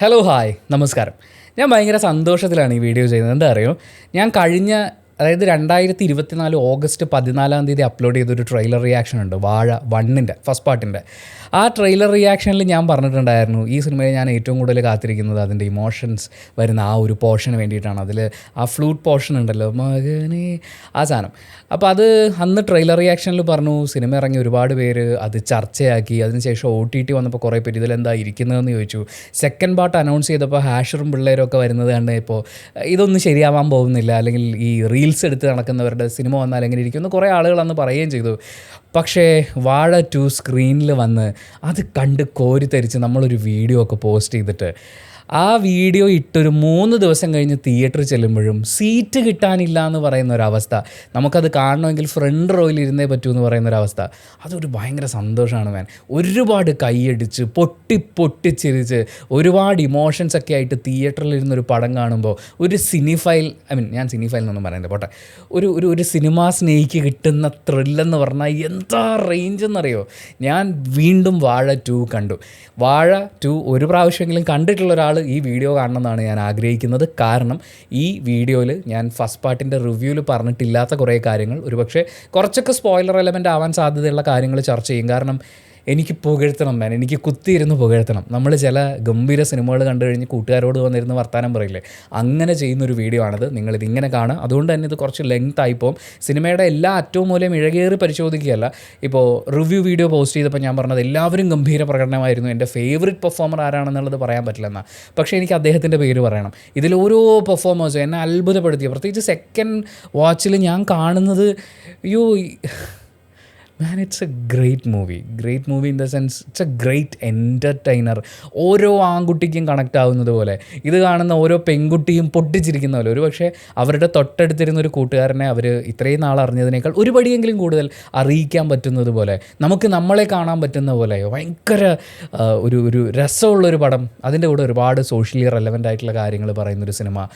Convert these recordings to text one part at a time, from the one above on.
Hello hi നമസ്കാരം. ഞാൻ ഭയങ്കര സന്തോഷത്തിലാണ് ഈ വീഡിയോ ചെയ്യുന്നത്. എന്താ അറിയോ, ഞാൻ കഴിഞ്ഞ 2024 ഓഗസ്റ്റ് 14 അപ്ലോഡ് ചെയ്തൊരു ട്രെയിലർ റിയാക്ഷൻ ഉണ്ട്, വാഴ 1ൻ്റെ ഫസ്റ്റ് പാർട്ടിൻ്റെ. ആ ട്രെയിലർ റിയാക്ഷനിൽ ഞാൻ പറഞ്ഞിട്ടുണ്ടായിരുന്നു, ഈ സിനിമയിൽ ഞാൻ ഏറ്റവും കൂടുതൽ കാത്തിരിക്കുന്നത് അതിൻ്റെ ഇമോഷൻസ് വരുന്ന ആ ഒരു പോർഷന് വേണ്ടിയിട്ടാണ്. അതിൽ ആ ഫ്ലൂട്ട് പോർഷൻ ഉണ്ടല്ലോ, മകനെ, ആ സാധനം. അപ്പോൾ അത് അന്ന് ട്രെയിലർ റിയാക്ഷനിൽ പറഞ്ഞു. സിനിമ ഇറങ്ങി ഒരുപാട് പേര് അത് ചർച്ചയാക്കി. അതിനുശേഷം OTT വന്നപ്പോൾ കുറേ പേര് ഇതിലെന്താ ഇരിക്കുന്നതെന്ന് ചോദിച്ചു. സെക്കൻഡ് പാർട്ട് അനൗൺസ് ചെയ്തപ്പോൾ ഹാഷറും പിള്ളേരും ഒക്കെ വരുന്നത് കണ്ട് ഇപ്പോൾ ഇതൊന്നും ശരിയാവാൻ പോകുന്നില്ല, അല്ലെങ്കിൽ ഈ റീൽസ് എടുത്ത് നടക്കുന്നവരുടെ സിനിമ വന്നാൽ എങ്ങനെ ഇരിക്കുമെന്ന് കുറേ ആളുകൾ അന്ന് പറയുകയും ചെയ്തു. പക്ഷേ വാഴ 2 സ്ക്രീനിൽ വന്ന് അത് കണ്ട് കോരിത്തരിച്ച് നമ്മളൊരു വീഡിയോ ഒക്കെ പോസ്റ്റ് ചെയ്തിട്ട് ആ വീഡിയോ ഇട്ടൊരു 3 ദിവസം കഴിഞ്ഞ് തിയേറ്ററിൽ ചെല്ലുമ്പോഴും സീറ്റ് കിട്ടാനില്ല എന്ന് പറയുന്ന ഒരവസ്ഥ, നമുക്കത് കാണണമെങ്കിൽ ഫ്രണ്ട് റോയിൽ ഇരുന്നേ പറ്റൂ എന്ന് പറയുന്ന ഒരവസ്ഥ, അതൊരു ഭയങ്കര സന്തോഷമാണ് മാൻ. ഒരുപാട് കൈയടിച്ച് പൊട്ടിച്ചിരിച്ച് ഒരുപാട് ഇമോഷൻസ് ഒക്കെ ആയിട്ട് തിയേറ്ററിൽ ഇരുന്നൊരു പടം കാണുമ്പോൾ ഒരു സിനിഫൈൽ, ഞാൻ സിനിഫൈൽ എന്നൊന്നും പറയുന്നത് പോട്ടെ, ഒരു സിനിമാ സ്നേഹിക്ക് കിട്ടുന്ന ത്രില്ലെന്ന് പറഞ്ഞാൽ എന്താ റേഞ്ച് എന്നറിയോ. ഞാൻ വീണ്ടും വാഴ 2 കണ്ടു. വാഴ 2 ഒരു പ്രാവശ്യമെങ്കിലും കണ്ടിട്ടുള്ള ഒരാൾ ഈ വീഡിയോ കാണണമെന്നാണ് ഞാൻ ആഗ്രഹിക്കുന്നത്. കാരണം ഈ വീഡിയോയിൽ ഞാൻ ഫസ്റ്റ് പാർട്ടിൻ്റെ റിവ്യൂവിൽ പറഞ്ഞിട്ടില്ലാത്ത കുറേ കാര്യങ്ങൾ, ഒരുപക്ഷെ കുറച്ചൊക്കെ സ്പോയിലർ എലമെൻ്റ് ആവാൻ സാധ്യതയുള്ള കാര്യങ്ങൾ ചർച്ച ചെയ്യും. കാരണം എനിക്ക് പുകഴ്ത്തണം മാൻ, എനിക്ക് കുത്തിയിരുന്ന് പുകഴ്ത്തണം. നമ്മൾ ചില ഗംഭീര സിനിമകൾ കണ്ടു കഴിഞ്ഞ് കൂട്ടുകാരോട് വന്നിരുന്ന് വർത്താനം പറയില്ലേ, അങ്ങനെ ചെയ്യുന്നൊരു വീഡിയോ ആണിത്. നിങ്ങളിതിങ്ങനെ കാണുക. അതുകൊണ്ട് തന്നെ ഇത് കുറച്ച് ലെങ്ത് ആയിപ്പോവും. സിനിമയുടെ എല്ലാ അറ്റവും മൂലം ഇഴകേറി പരിശോധിക്കുകയല്ല. ഇപ്പോൾ റിവ്യൂ വീഡിയോ പോസ്റ്റ് ചെയ്തപ്പോൾ ഞാൻ പറഞ്ഞത് എല്ലാവരും ഗംഭീര പ്രകടനമായിരുന്നു, എൻ്റെ ഫേവറേറ്റ് പെർഫോമർ ആരാണെന്നുള്ളത് പറയാൻ പറ്റില്ലെന്നാണ്. പക്ഷേ എനിക്ക് അദ്ദേഹത്തിൻ്റെ പേര് പറയണം. ഇതിൽ ഓരോ പെർഫോമേഴ്സും എന്നെ അത്ഭുതപ്പെടുത്തിയ, പ്രത്യേകിച്ച് സെക്കൻഡ് വാച്ചിൽ ഞാൻ കാണുന്നത്, അയ്യോ man, it's a great movie in the sense it's a great entertainer. ഓരോ ആൺകുട്ടിക്കും കണക്റ്റ് ആവുന്നത് പോലെ, ഇത് കാണുന്ന ഓരോ പെൺകുട്ടിയും പൊട്ടിച്ചിരിക്കുന്ന പോലെ. ഒരു പക്ഷേ അവരുടെ തൊട്ടടുത്തിരുന്ന ഒരു കൂട്ടുകാരനെ അവർ ഇത്രയും നാൾ അറിഞ്ഞതിനേക്കാൾ ഒരു പടിയെങ്കിലും കൂടുതൽ അറിയിക്കാൻ പറ്റുന്നത് പോലെ, നമുക്ക് നമ്മളെ കാണാൻ പറ്റുന്ന പോലെ ഭയങ്കര ഒരു രസമുള്ളൊരു പടം. അതിൻ്റെ കൂടെ ഒരുപാട് സോഷ്യലി റെലവൻ്റ് ആയിട്ടുള്ള കാര്യങ്ങൾ പറയുന്നൊരു സിനിമ.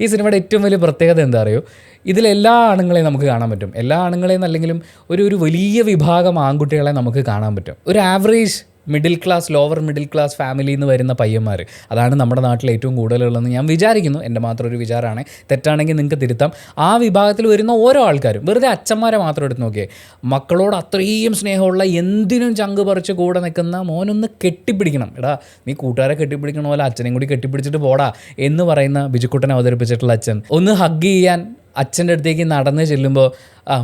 ഈ സിനിമയുടെ ഏറ്റവും വലിയ പ്രത്യേകത എന്താ അറിയോ, ഇതിലെല്ലാ ആണുങ്ങളെയും നമുക്ക് കാണാൻ പറ്റും. എല്ലാ ആണുങ്ങളെയും അല്ലെങ്കിലും ഒരു വലിയ വിഭാഗം ആൺകുട്ടികളെ നമുക്ക് കാണാൻ പറ്റും. ഒരു average middle class, lower middle class ഫാമിലിയിൽ നിന്ന് വരുന്ന പയ്യന്മാർ, അതാണ് നമ്മുടെ നാട്ടിൽ ഏറ്റവും കൂടുതലുള്ളതെന്ന് ഞാൻ വിചാരിക്കുന്നു. എൻ്റെ മാത്രം ഒരു വിചാരമാണ്, തെറ്റാണെങ്കിൽ നിങ്ങൾക്ക് തിരുത്താം. ആ വിഭാഗത്തിൽ വരുന്ന ഓരോ ആൾക്കാരും വെറുതെ അച്ഛന്മാരെ മാത്രം എടുത്ത് നോക്കിയേ, മക്കളോട് അത്രയും സ്നേഹമുള്ള, എന്തിനും ചങ്ക് പറിച്ച് കൂടെ നിൽക്കുന്ന മോനൊന്ന് കെട്ടിപ്പിടിക്കണം. എടാ, നീ കൂട്ടുകാരെ കെട്ടിപ്പിടിക്കണ പോലെ അച്ഛനെയും കൂടി കെട്ടിപ്പിടിച്ചിട്ട് പോടാ എന്ന് പറയുന്ന ബിജുക്കുട്ടനെ അവതരിപ്പിച്ചിട്ടുള്ള അച്ഛൻ, ഒന്ന് ഹഗ് ചെയ്യാൻ അച്ഛൻ്റെ അടുത്തേക്ക് നടന്ന് ചെല്ലുമ്പോൾ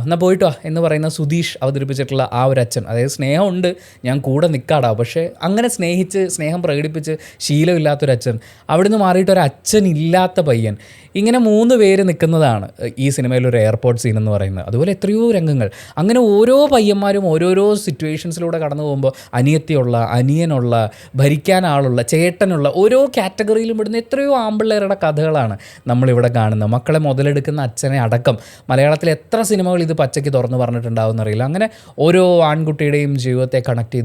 എന്നാൽ പോയിട്ട് വാ എന്ന് പറയുന്ന സുധീഷ് അവതരിപ്പിച്ചിട്ടുള്ള ആ ഒരു അച്ഛൻ. അതായത് സ്നേഹമുണ്ട്, ഞാൻ കൂടെ നിൽക്കാടാ, പക്ഷേ അങ്ങനെ സ്നേഹം പ്രകടിപ്പിച്ച് ശീലമില്ലാത്തൊരച്ഛൻ, അവിടുന്ന് മാറിയിട്ട് ഒരു അച്ഛൻ ഇല്ലാത്ത പയ്യൻ, ഇങ്ങനെ 3 പേര് നിൽക്കുന്നതാണ് ഈ സിനിമയിലൊരു എയർപോർട്ട് സീൻ എന്ന് പറയുന്നത്. അതുപോലെ എത്രയോ രംഗങ്ങൾ, അങ്ങനെ ഓരോ പയ്യന്മാരും ഓരോരോ സിറ്റുവേഷൻസിലൂടെ കടന്നു പോകുമ്പോൾ അനിയത്തിയുള്ള, അനിയനുള്ള, ഭരിക്കാൻ ആളുള്ള, ചേട്ടനുള്ള, ഓരോ കാറ്റഗറിയിലും പെടുന്ന എത്രയോ ആമ്പിള്ളേരുടെ കഥകളാണ് നമ്മളിവിടെ കാണുന്നത്. മക്കളെ മുതലെടുക്കുന്ന അച്ഛനെ അടക്കം മലയാളത്തിൽ എത്ര സിനിമകൾ ഇത് പച്ചയ്ക്ക് തുറന്ന് പറഞ്ഞിട്ടുണ്ടാവും എന്നറിയില്ല. അങ്ങനെ ഓരോ ആൺകുട്ടിയുടെയും ജീവിതത്തെ കണക്ട്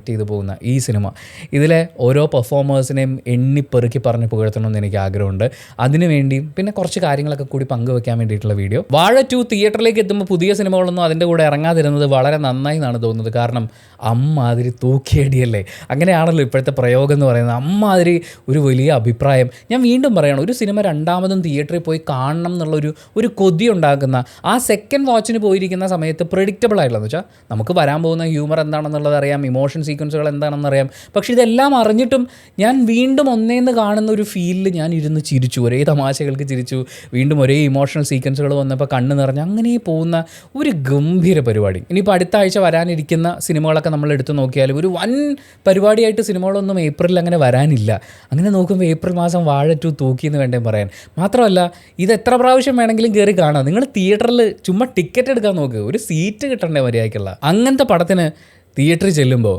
ചെയ്ത് പോകുന്ന ഈ സിനിമ, ഇതിലെ ഓരോ പെർഫോമേഴ്സിനെയും എണ്ണിപ്പെറുക്കി പറഞ്ഞ് പുകഴ്ത്തണമെന്ന് എനിക്ക് ആഗ്രഹമുണ്ട്. അതിനുവേണ്ടിയും പിന്നെ കുറച്ച് കാര്യങ്ങളൊക്കെ കൂടി പങ്കുവെക്കാൻ വേണ്ടിയിട്ടുള്ള വീഡിയോ. വാഴ 2 തിയേറ്ററിലേക്ക് എത്തുമ്പോൾ പുതിയ സിനിമകളൊന്നും അതിൻ്റെ കൂടെ ഇറങ്ങാതിരുന്നത് വളരെ നന്നായി എന്നാണ് തോന്നുന്നത്. കാരണം അമ്മാതിരി തൂക്കിയടിയല്ലേ, അങ്ങനെയാണല്ലോ ഇപ്പോഴത്തെ പ്രയോഗം എന്ന് പറയുന്നത്. അമ്മാതിരി ഒരു വലിയ അഭിപ്രായം. ഞാൻ വീണ്ടും പറയണം, ഒരു സിനിമ രണ്ടാമതും തിയേറ്ററിൽ പോയി കാണണം എന്നുള്ളൊരു കൊതി ഉണ്ടാക്കുന്ന, ആ സെക്കൻഡ് വാച്ചിന് പോയിരിക്കുന്ന സമയത്ത് പ്രെഡിക്റ്റബിൾ ആയിട്ടുള്ളതെന്ന് വെച്ചാൽ നമുക്ക് വരാൻ പോകുന്ന ഹ്യൂമർ എന്താണെന്നുള്ളത് അറിയാം, ഇമോഷൻ സീക്വൻസുകൾ എന്താണെന്നറിയാം. പക്ഷേ ഇതെല്ലാം അറിഞ്ഞിട്ടും ഞാൻ വീണ്ടും ഒന്നേന്ന് കാണുന്ന ഒരു ഫീലിൽ ഞാൻ ഇരുന്ന് ചിരിച്ചു, ഒരേ തമാശകൾക്ക് ചിരിച്ചു. വീണ്ടും ഒരേ ഇമോഷണൽ സീക്വൻസുകൾ വന്നപ്പോൾ കണ്ണ് നിറഞ്ഞ് അങ്ങനെ പോകുന്ന ഒരു ഗംഭീര പരിപാടി. ഇനിയിപ്പോൾ അടുത്ത ആഴ്ച വരാനിരിക്കുന്ന സിനിമകളൊക്കെ നമ്മൾ എടുത്തു നോക്കിയാലും ഒരു വൻ പരിപാടിയായിട്ട് സിനിമകളൊന്നും ഏപ്രിലിൽ അങ്ങനെ വരാനില്ല. അങ്ങനെ നോക്കുമ്പോൾ ഏപ്രിൽ മാസം വാഴ 2 തൂക്കിയെന്ന് വേണ്ടേ പറയാൻ. മാത്രമല്ല, ഇത് എത്ര പ്രാവശ്യം വേണമെങ്കിലും കയറി കാണാം. നിങ്ങൾ തിയേറ്ററിൽ ചുമ്മാ ടിക്കറ്റ് എടുക്കാൻ നോക്ക്, ഒരു സീറ്റ് കിട്ടണ്ടേ മര്യാദയ്ക്കുള്ള. അങ്ങനത്തെ പടത്തിന് തിയേറ്ററിൽ ചെല്ലുമ്പോൾ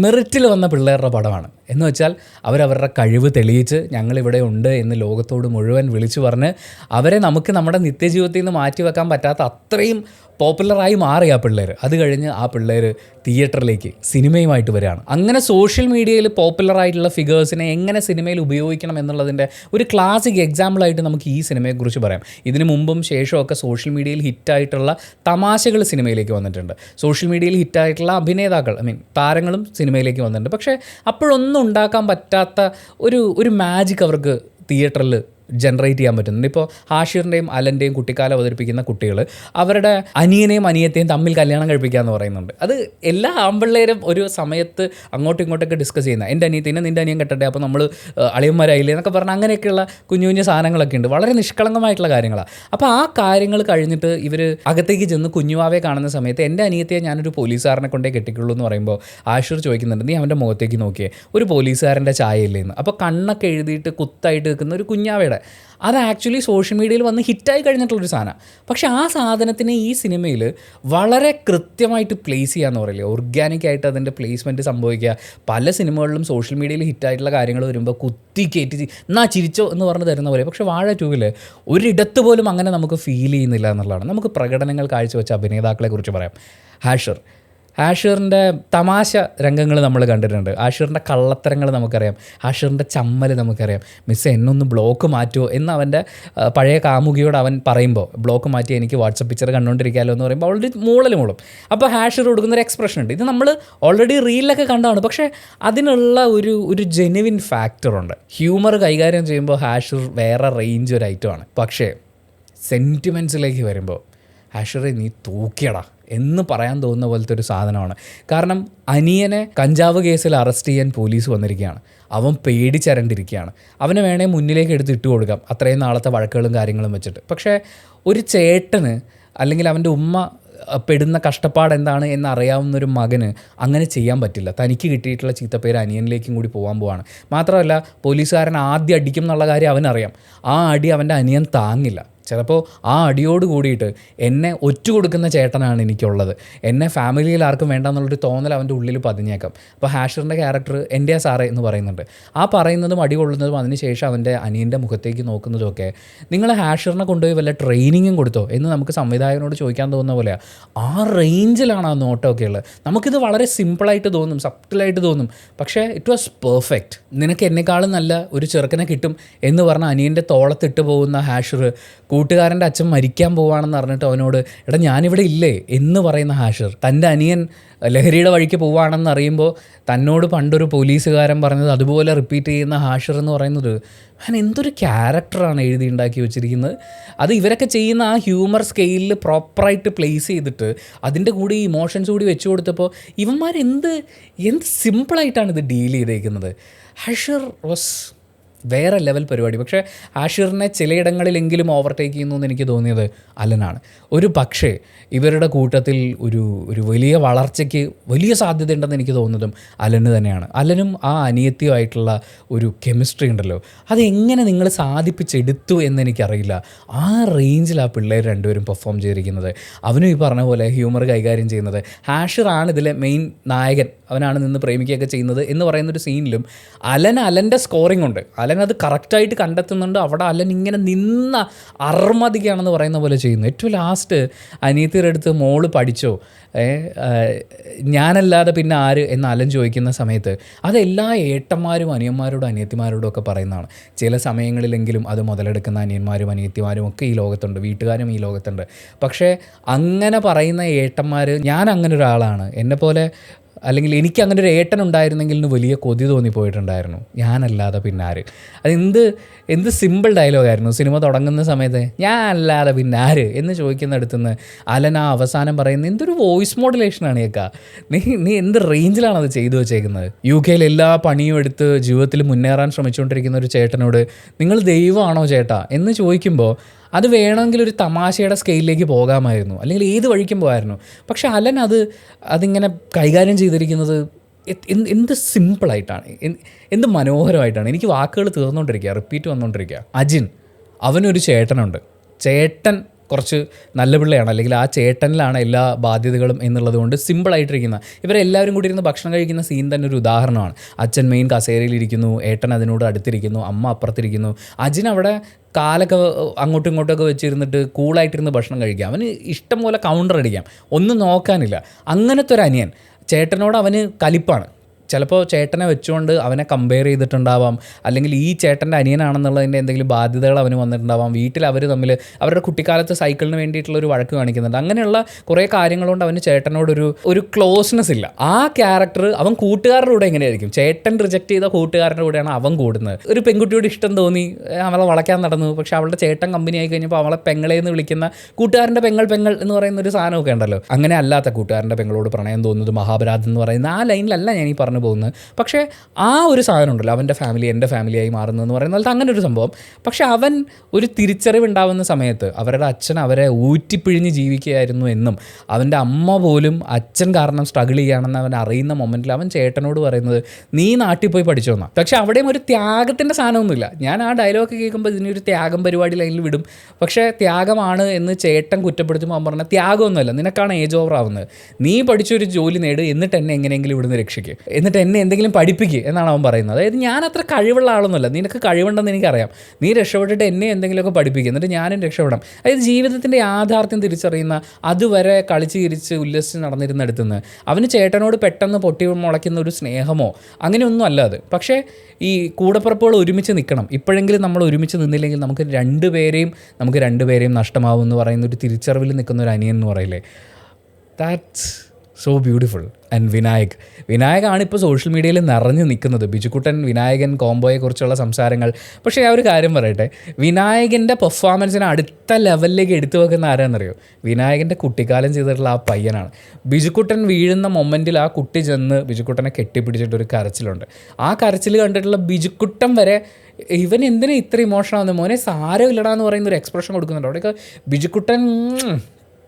മെറിറ്റിൽ വന്ന പിള്ളേരുടെ പടമാണ്. എന്ന് വെച്ചാൽ അവരവരുടെ കഴിവ് തെളിയിച്ച് ഞങ്ങളിവിടെ ഉണ്ട് എന്ന് ലോകത്തോട് മുഴുവൻ വിളിച്ചു പറഞ്ഞ് അവരെ നമുക്ക് നമ്മുടെ നിത്യജീവിതത്തിൽ നിന്ന് മാറ്റി വെക്കാൻ പറ്റാത്ത അത്രയും പോപ്പുലറായി മാറി ആ പിള്ളേർ. അത് കഴിഞ്ഞ് ആ പിള്ളേർ തിയേറ്ററിലേക്ക് സിനിമയുമായിട്ട് വരികയാണ്. അങ്ങനെ സോഷ്യൽ മീഡിയയിൽ പോപ്പുലറായിട്ടുള്ള ഫിഗേഴ്സിനെ എങ്ങനെ സിനിമയിൽ ഉപയോഗിക്കണം എന്നുള്ളതിൻ്റെ ഒരു ക്ലാസിക് എക്സാമ്പിളായിട്ട് നമുക്ക് ഈ സിനിമയെക്കുറിച്ച് പറയാം. ഇതിനു മുമ്പും ശേഷമൊക്കെ സോഷ്യൽ മീഡിയയിൽ ഹിറ്റായിട്ടുള്ള തമാശകൾ സിനിമയിലേക്ക് വന്നിട്ടുണ്ട്. സോഷ്യൽ മീഡിയയിൽ ഹിറ്റായിട്ടുള്ള അഭിനേതാക്കൾ താരങ്ങളും സിനിമയിലേക്ക് വന്നിട്ടുണ്ട്. പക്ഷേ അപ്പോഴൊന്നും ഉണ്ടാക്കാൻ പറ്റാത്ത ഒരു മാജിക് അവർക്ക് തിയേറ്ററിൽ ജനറേറ്റ് ചെയ്യാൻ പറ്റുന്നുണ്ട്. ഇപ്പോൾ ഹാഷിറിൻ്റെയും അലൻ്റെയും കുട്ടിക്കാലം അവതരിപ്പിക്കുന്ന കുട്ടികൾ അവരുടെ അനിയനെയും അനിയത്തെയും തമ്മിൽ കല്യാണം കഴിപ്പിക്കുക എന്ന് പറയുന്നുണ്ട്. അത് എല്ലാ ആമ്പിള്ളേരും ഒരു സമയത്ത് അങ്ങോട്ടും ഇങ്ങോട്ടൊക്കെ ഡിസ്കസ് ചെയ്യുന്ന, എൻ്റെ അനിയത്തിനെ നിൻ്റെ അനിയൻ കെട്ടട്ടെ, അപ്പോൾ നമ്മൾ അളിയന്മാരായില്ലേ എന്നൊക്കെ പറഞ്ഞാൽ അങ്ങനെയൊക്കെയുള്ള കുഞ്ഞു കുഞ്ഞു സാധനങ്ങളൊക്കെ ഉണ്ട്. വളരെ നിഷ്കളങ്കമായിട്ടുള്ള കാര്യങ്ങളാണ്. അപ്പോൾ ആ കാര്യങ്ങൾ കഴിഞ്ഞിട്ട് ഇവർ അകത്തേക്ക് ചെന്ന് കുഞ്ഞുവാവെ കാണുന്ന സമയത്ത് എൻ്റെ അനിയത്തിയെ ഞാനൊരു പോലീസുകാരനെ കൊണ്ടേ കെട്ടിക്കുള്ളൂ എന്ന് പറയുമ്പോൾ ഹാഷിർ ചോദിക്കുന്നുണ്ട്, നീ അവൻ്റെ മുഖത്തേക്ക് നോക്കിയേ, ഒരു പോലീസുകാരൻ്റെ ചായ ഇല്ലേന്ന്. അപ്പോൾ കണ്ണൊക്കെ എഴുതിയിട്ട് കുത്തായിട്ട് നിൽക്കുന്ന ഒരു കുഞ്ഞാവയുടെ അത് ആക്ച്വലി സോഷ്യൽ മീഡിയയിൽ വന്ന് ഹിറ്റായി കഴിഞ്ഞിട്ടുള്ളൊരു സാധനമാണ്. പക്ഷേ ആ സാധനത്തിനെ ഈ സിനിമയിൽ വളരെ കൃത്യമായിട്ട് പ്ലേസ് ചെയ്യാന്ന് പറയില്ലേ, ഓർഗാനിക്കായിട്ട് അതിൻ്റെ പ്ലേസ്മെൻറ്റ് സംഭവിക്കുക. പല സിനിമകളിലും സോഷ്യൽ മീഡിയയിൽ ഹിറ്റായിട്ടുള്ള കാര്യങ്ങൾ വരുമ്പോൾ കുത്തി കയറ്റി എന്നാ ചിരിച്ചോ എന്ന് പറഞ്ഞ് തരുന്ന പോലെ. പക്ഷേ വാഴ 2-ൽ ഒരിടത്ത് പോലും അങ്ങനെ നമുക്ക് ഫീൽ ചെയ്യുന്നില്ല എന്നുള്ളതാണ്. നമുക്ക് പ്രകടനങ്ങൾ കാഴ്ചവെച്ച അഭിനേതാക്കളെക്കുറിച്ച് പറയാം. ഹാഷിറിൻ്റെ തമാശ രംഗങ്ങൾ നമ്മൾ കണ്ടിട്ടുണ്ട്. ഹാഷിറിൻ്റെ കള്ളത്തരങ്ങൾ നമുക്കറിയാം. ഹാഷിറിൻ്റെ ചമ്മൽ നമുക്കറിയാം. മിസ്സേ എന്നൊന്ന് ബ്ലോക്ക് മാറ്റുമോ എന്ന് അവൻ്റെ പഴയ കാമുകിയോട് അവൻ പറയുമ്പോൾ, ബ്ലോക്ക് മാറ്റി എനിക്ക് വാട്സപ്പ് പിക്ചർ കണ്ടുകൊണ്ടിരിക്കാമല്ലോ എന്ന് പറയുമ്പോൾ അവളുടെ മൂളും. അപ്പോൾ ഹാഷിർ കൊടുക്കുന്നൊരു എക്സ്പ്രഷൻ ഉണ്ട്. ഇത് നമ്മൾ ഓൾറെഡി റീലിലൊക്കെ കണ്ടതാണ്. പക്ഷേ അതിനുള്ള ഒരു ജെനുവിൻ ഫാക്ടറുണ്ട്. ഹ്യൂമർ കൈകാര്യം ചെയ്യുമ്പോൾ ഹാഷിർ വേറെ റേഞ്ച് ഒരു ഐറ്റമാണ്. പക്ഷേ സെൻറ്റിമെൻറ്റ്സിലേക്ക് വരുമ്പോൾ ഹാഷിറെ നീ തൂക്കിയടാ എന്ന് പറയാൻ തോന്നുന്ന പോലത്തെ ഒരു സാധനമാണ്. കാരണം അനിയനെ കഞ്ചാവ് കേസിൽ അറസ്റ്റ് ചെയ്യാൻ പോലീസ് വന്നിരിക്കുകയാണ്. അവൻ പേടിച്ചരണ്ടിരിക്കുകയാണ്. അവനെ വേണേ മുന്നിലേക്ക് എടുത്ത് ഇട്ട് കൊടുക്കാം, അത്രയും നാളത്തെ വഴക്കുകളും കാര്യങ്ങളും വെച്ചിട്ട്. പക്ഷേ ഒരു ചേട്ടന് അല്ലെങ്കിൽ അവൻ്റെ ഉമ്മ പെടുന്ന കഷ്ടപ്പാട് എന്താണ് എന്നറിയാവുന്നൊരു മകന് അങ്ങനെ ചെയ്യാൻ പറ്റില്ല. തനിക്ക് കിട്ടിയിട്ടുള്ള ചീത്തപ്പേര് അനിയനിലേക്കും കൂടി പോകാൻ. മാത്രമല്ല പോലീസുകാരൻ ആദ്യം അടിക്കും എന്നുള്ള കാര്യം അവനറിയാം. ആ അടി അവൻ്റെ അനിയൻ താങ്ങില്ല. ചിലപ്പോൾ ആ അടിയോട് കൂടിയിട്ട് എന്നെ ഒറ്റ കൊടുക്കുന്ന ചേട്ടനാണ് എനിക്കുള്ളത്, എന്നെ ഫാമിലിയിൽ ആർക്കും വേണ്ട എന്നുള്ളൊരു തോന്നൽ അവൻ്റെ ഉള്ളിൽ പതിഞ്ഞേക്കാം. അപ്പോൾ ഹാഷിറിൻ്റെ ക്യാരക്ടർ എൻ്റെ സാറേ എന്ന് പറയുന്നുണ്ട്. ആ പറയുന്നതും അടി കൊള്ളുന്നതും അതിനുശേഷം അവൻ്റെ അനിയൻ്റെ മുഖത്തേക്ക് നോക്കുന്നതുമൊക്കെ നിങ്ങൾ ഹാഷിറിനെ കൊണ്ടുപോയി വല്ല ട്രെയിനിങ്ങും കൊടുത്തോ എന്ന് നമുക്ക് സംവിധായകനോട് ചോദിക്കാൻ തോന്നുന്ന പോലെയാണ്. ആ റേഞ്ചിലാണ് ആ നോട്ടമൊക്കെ ഉള്ളത്. നമുക്കിത് വളരെ സിമ്പിളായിട്ട് തോന്നും, സബ്റ്റിലായിട്ട് തോന്നും. പക്ഷേ ഇറ്റ് വാസ് പെർഫെക്റ്റ്. നിനക്ക് എന്നെക്കാളും നല്ല ഒരു ചെറുക്കനെ കിട്ടും എന്ന് പറഞ്ഞ അനിയൻ്റെ തോളത്തിട്ട് പോകുന്ന ഹാഷിർ കൂട്ടുകാരൻ്റെ അച്ഛൻ മരിക്കാൻ പോവുകയാണെന്ന് പറഞ്ഞിട്ട് അവനോട് എടാ ഞാനിവിടെ ഇല്ലേ എന്ന് പറയുന്ന ഹാഷിർ, തൻ്റെ അനിയൻ ലഹരിയുടെ വഴിക്ക് പോവുകയാണെന്ന് അറിയുമ്പോൾ തന്നോട് പണ്ടൊരു പോലീസുകാരൻ പറഞ്ഞത് അതുപോലെ റിപ്പീറ്റ് ചെയ്യുന്ന ഹാഷിർ എന്ന് പറയുന്നത് എന്തൊരു ക്യാരക്ടറാണ് എഴുതി ഉണ്ടാക്കി വെച്ചിരിക്കുന്നത്. അത് ഇവരൊക്കെ ചെയ്യുന്ന ആ ഹ്യൂമർ സ്കെയിലിൽ പ്രോപ്പറായിട്ട് പ്ലേസ് ചെയ്തിട്ട് അതിൻ്റെ കൂടി ഇമോഷൻസ് കൂടി വെച്ച് കൊടുത്തപ്പോൾ ഇവന്മാർ എന്ത് സിമ്പിളായിട്ടാണ് ഇത് ഡീൽ ചെയ്തേക്കുന്നത്. ഹാഷിർ വാസ് വേറെ ലെവൽ പരിപാടി. പക്ഷേ ഹാഷിറിനെ ചിലയിടങ്ങളിലെങ്കിലും ഓവർടേക്ക് ചെയ്യുന്നു എന്ന് എനിക്ക് തോന്നിയത് അലനാണ്. ഒരു പക്ഷേ ഇവരുടെ കൂട്ടത്തിൽ ഒരു വലിയ വളർച്ചയ്ക്ക് വലിയ സാധ്യതയുണ്ടെന്ന് എനിക്ക് തോന്നുന്നതും അലന് തന്നെയാണ്. അലനും ആ അനിയത്തിയുമായിട്ടുള്ള ഒരു കെമിസ്ട്രി ഉണ്ടല്ലോ, അതെങ്ങനെ നിങ്ങൾ സാധിപ്പിച്ചെടുത്തു എന്നെനിക്കറിയില്ല. ആ റേഞ്ചിൽ ആ പിള്ളേർ രണ്ടുപേരും പെർഫോം ചെയ്തിരിക്കുന്നത്. അവനും ഈ പറഞ്ഞ പോലെ ഹ്യൂമർ കൈകാര്യം ചെയ്യുന്നത്. ഹാഷിറാണ് ഇതിലെ മെയിൻ നായകൻ, അവനാണ് നിന്ന് പ്രേമിക്കുകയൊക്കെ ചെയ്യുന്നത് എന്ന് പറയുന്നൊരു സീനിലും അലൻ്റെ സ്കോറിംഗ് ഉണ്ട്. അലൻ അത് കറക്റ്റായിട്ട് കണ്ടെത്തുന്നുണ്ട്. അവിടെ അലൻ ഇങ്ങനെ നിന്ന അർമതിക്കാണെന്ന് പറയുന്ന പോലെ ചെയ്യുന്നു. ഏറ്റവും ലാസ്റ്റ് അനിയത്തിയുടെ അടുത്ത് മോള് പഠിച്ചോ, ഞാനല്ലാതെ പിന്നെ ആര് എന്ന് അലൻ ചോദിക്കുന്ന സമയത്ത് അതെല്ലാ ഏട്ടന്മാരും അനിയന്മാരോടും അനിയത്തിമാരോടും ഒക്കെ പറയുന്നതാണ്. ചില സമയങ്ങളിലെങ്കിലും അത് മുതലെടുക്കുന്ന അനിയന്മാരും അനിയത്തിമാരും ഒക്കെ ഈ ലോകത്തുണ്ട്, വീട്ടുകാരും ഈ ലോകത്തുണ്ട്. പക്ഷേ അങ്ങനെ പറയുന്ന ഏട്ടന്മാർ, ഞാൻ അങ്ങനെ ഒരാളാണ്, എന്നെപ്പോലെ അല്ലെങ്കിൽ എനിക്ക് അങ്ങനെ ഒരു ഏട്ടൻ ഉണ്ടായിരുന്നെങ്കിൽ വലിയ കൊതി തോന്നിപ്പോയിട്ടുണ്ടായിരുന്നു, ഞാനല്ലാതെ പിന്നെ ആര്. എന്ത് സിമ്പിൾ ഡയലോഗായിരുന്നു സിനിമ തുടങ്ങുന്ന സമയത്ത്, ഞാൻ അല്ലാതെ പിന്നെ ആര് എന്ന് ചോദിക്കുന്നിടത്തുനിന്ന് അലൻ ആ അവസാനം പറയുന്നത് എന്തൊരു വോയിസ് മോഡുലേഷനാണ് കേൾക്കുക. നീ എന്ത് റേഞ്ചിലാണ് അത് ചെയ്തു വെച്ചേക്കുന്നത്. UK എല്ലാ പണിയും എടുത്ത് ജീവിതത്തിൽ മുന്നേറാൻ ശ്രമിച്ചുകൊണ്ടിരിക്കുന്ന ഒരു ചേട്ടനോട് നിങ്ങൾ ദൈവമാണോ ചേട്ടാ എന്ന് ചോദിക്കുമ്പോൾ അത് വേണമെങ്കിൽ ഒരു തമാശയുടെ സ്കെയിലിലേക്ക് പോകാമായിരുന്നു, അല്ലെങ്കിൽ ഏത് വഴിക്കും പോകാമായിരുന്നു. പക്ഷേ അലൻ അതിങ്ങനെ കൈകാര്യം ചെയ്തിരിക്കുന്നത് എന്ത് സിമ്പിളായിട്ടാണ്, എന്ത് മനോഹരമായിട്ടാണ്. എനിക്ക് വാക്കുകൾ തീർന്നുകൊണ്ടിരിക്കുക, റിപ്പീറ്റ് വന്നുകൊണ്ടിരിക്കുക. അജിൻ, അവനൊരു ചേട്ടനുണ്ട്. ചേട്ടൻ കുറച്ച് നല്ല പിള്ളയാണ്, അല്ലെങ്കിൽ ആ ചേട്ടനിലാണ് എല്ലാ ബാധ്യതകളും എന്നുള്ളത് കൊണ്ട് സിമ്പിളായിട്ടിരിക്കുന്ന ഇവരെല്ലാവരും കൂടി ഇരുന്ന് ഭക്ഷണം കഴിക്കുന്ന സീൻ തന്നെ ഒരു ഉദാഹരണമാണ്. അച്ഛൻ മെയിൻ കസേരയിലിരിക്കുന്നു, ഏട്ടൻ അതിനോട് അടുത്തിരിക്കുന്നു, അമ്മ അപ്പുറത്തിരിക്കുന്നു. അജിൻ അവിടെ കാലൊക്കെ അങ്ങോട്ടും ഇങ്ങോട്ടൊക്കെ വെച്ചിരുന്നിട്ട് കൂളായിട്ടിരുന്ന് ഭക്ഷണം കഴിക്കാം. അവന് ഇഷ്ടം പോലെ കൗണ്ടർ അടിക്കാം, ഒന്നും നോക്കാനില്ല. അങ്ങനത്തെ ഒരു അനിയൻ. ചേട്ടനോട് അവന് കലിപ്പാണ്. ചിലപ്പോൾ ചേട്ടനെ വെച്ചുകൊണ്ട് അവനെ കമ്പയർ ചെയ്തിട്ടുണ്ടാവാം, അല്ലെങ്കിൽ ഈ ചേട്ടൻ്റെ അനിയനാണെന്നുള്ളതിൻ്റെ എന്തെങ്കിലും ബാധ്യതകൾ അവന് വന്നിട്ടുണ്ടാവാം. വീട്ടിൽ അവർ തമ്മിൽ അവരുടെ കുട്ടിക്കാലത്ത് സൈക്കിളിന് വേണ്ടിയിട്ടുള്ള ഒരു വഴക്ക് കാണിക്കുന്നുണ്ട്. അങ്ങനെയുള്ള കുറേ കാര്യങ്ങളുകൊണ്ട് അവന് ചേട്ടനോടൊരു ക്ലോസ്നെസ് ഇല്ല. ആ ക്യാരക്ടർ അവൻ കൂട്ടുകാരുടെ കൂടെ എങ്ങനെയായിരിക്കും? ചേട്ടൻ റിജക്റ്റ് ചെയ്ത കൂട്ടുകാരുടെ കൂടെയാണ് അവൻ കൂടുന്നത്. ഒരു പെൺകുട്ടിയോട് ഇഷ്ടം തോന്നി, അവളെ വളയ്ക്കാൻ നടന്നു, പക്ഷെ അവളുടെ ചേട്ടൻ കമ്പനി ആയി കഴിഞ്ഞപ്പോൾ അവളെ പെങ്ങളെന്ന് വിളിക്കുന്ന കൂട്ടുകാരൻ്റെ പെങ്ങൾ എന്ന് പറയുന്ന ഒരു സാധനമൊക്കെ ഉണ്ടല്ലോ. അങ്ങനെ അല്ലാത്ത കൂട്ടുകാരൻ്റെ പെങ്ങളോട് പ്രണയം തോന്നുന്നത് മഹാപരാധം എന്ന് പറയുന്ന ആ ലൈനിലല്ല ഞാൻ ഈ പറഞ്ഞു പോകുന്നത്. പക്ഷേ ആ ഒരു സാധനം ഉണ്ടല്ലോ, അവൻ്റെ ഫാമിലി എൻ്റെ ഫാമിലിയായി മാറുന്നതെന്ന് പറയുന്നത് അങ്ങനെ ഒരു സംഭവം. പക്ഷെ അവൻ ഒരു തിരിച്ചറിവുണ്ടാവുന്ന സമയത്ത് അവരുടെ അച്ഛൻ അവരെ ഊറ്റിപ്പിഴിഞ്ഞ് ജീവിക്കുകയായിരുന്നു എന്നും അവൻ്റെ അമ്മ പോലും അച്ഛൻ കാരണം സ്ട്രഗിൾ ചെയ്യുകയാണെന്ന് അവൻ അറിയുന്ന മൊമെൻറ്റിൽ അവൻ ചേട്ടനോട് പറയുന്നത് നീ നാട്ടിൽ പോയി പഠിച്ചോന്നാ. പക്ഷെ അവിടെയും ഒരു ത്യാഗത്തിൻ്റെ സാധനമൊന്നുമില്ല. ഞാൻ ആ ഡയലോഗ് കേൾക്കുമ്പോൾ ഇതിനൊരു ത്യാഗം പരിപാടി ലൈനിൽ വിടും. പക്ഷേ ത്യാഗമാണ് എന്ന് ചേട്ടൻ കുറ്റപ്പെടുത്തുമ്പോൾ അവൻ പറഞ്ഞാൽ ത്യാഗമൊന്നുമല്ല, നിനക്കാണ് ഏജ് ഓവർ ആവുന്നത്, നീ പഠിച്ചൊരു ജോലി നേട്, എന്നിട്ട് എന്നെ എങ്ങനെയെങ്കിലും ഇവിടുന്ന് രക്ഷിക്കുക, എന്നിട്ട് എന്നെ എന്തെങ്കിലും പഠിപ്പിക്കുക എന്നാണ് അവൻ പറയുന്നത്. അതായത് ഞാൻ അത്ര കഴിവുള്ള ആളൊന്നുമല്ല, നിനക്ക് കഴിവുണ്ടെന്ന് എനിക്കറിയാം, നീ രക്ഷപ്പെട്ടിട്ട് എന്നെ എന്തെങ്കിലുമൊക്കെ പഠിപ്പിക്കുക, എന്നിട്ട് ഞാനും രക്ഷപ്പെടാം. അതായത് ജീവിതത്തിൻ്റെ യാഥാർത്ഥ്യം തിരിച്ചറിയുന്ന, അതുവരെ കളിച്ച് ചിരിച്ച് ഉല്ലസിച്ച് നടന്നിരുന്നെടുത്തുനിന്ന് അവന് ചേട്ടനോട് പെട്ടെന്ന് പൊട്ടി മുളയ്ക്കുന്ന ഒരു സ്നേഹമോ അങ്ങനെയൊന്നും അല്ല അത്. പക്ഷേ ഈ കൂടപ്പുറപ്പുകൾ ഒരുമിച്ച് നിൽക്കണം, ഇപ്പോഴെങ്കിലും നമ്മൾ ഒരുമിച്ച് നിന്നില്ലെങ്കിൽ നമുക്ക് രണ്ടുപേരെയും നഷ്ടമാവും എന്ന് പറയുന്ന ഒരു തിരിച്ചറിവിൽ നിൽക്കുന്ന ഒരു അനിയൻ എന്ന് പറയില്ലേ, ദാറ്റ്സ് സോ ബ്യൂട്ടിഫുൾ. ആൻഡ് വിനായകാണ് ഇപ്പോൾ സോഷ്യൽ മീഡിയയിൽ നിറഞ്ഞു നിൽക്കുന്നത്. ബിജുക്കുട്ടൻ വിനായകൻ കോംബോയെക്കുറിച്ചുള്ള സംസാരങ്ങൾ. പക്ഷേ ആ ഒരു കാര്യം പറയട്ടെ, വിനായകൻ്റെ പെർഫോമൻസിനെ അടുത്ത ലെവലിലേക്ക് എടുത്തു വെക്കുന്ന ആരാണെന്നറിയോ? വിനായകൻ്റെ കുട്ടിക്കാലം ചെയ്തിട്ടുള്ള ആ പയ്യനാണ്. ബിജുക്കുട്ടൻ വീഴുന്ന മൊമെൻറ്റിൽ ആ കുട്ടി ചെന്ന് ബിജുക്കുട്ടനെ കെട്ടിപ്പിടിച്ചിട്ടൊരു കരച്ചിലുണ്ട്. ആ കരച്ചിൽ കണ്ടിട്ടുള്ള ബിജുക്കുട്ടൻ വരെ ഇവൻ എന്തിനാ ഇത്ര ഇമോഷണൽ ആവുന്നത്, മോനെ സാരമില്ലടാന്ന് പറയുന്ന ഒരു എക്സ്പ്രഷൻ കൊടുക്കുന്നുണ്ട്. അവിടെയൊക്കെ ബിജുക്കുട്ടൻ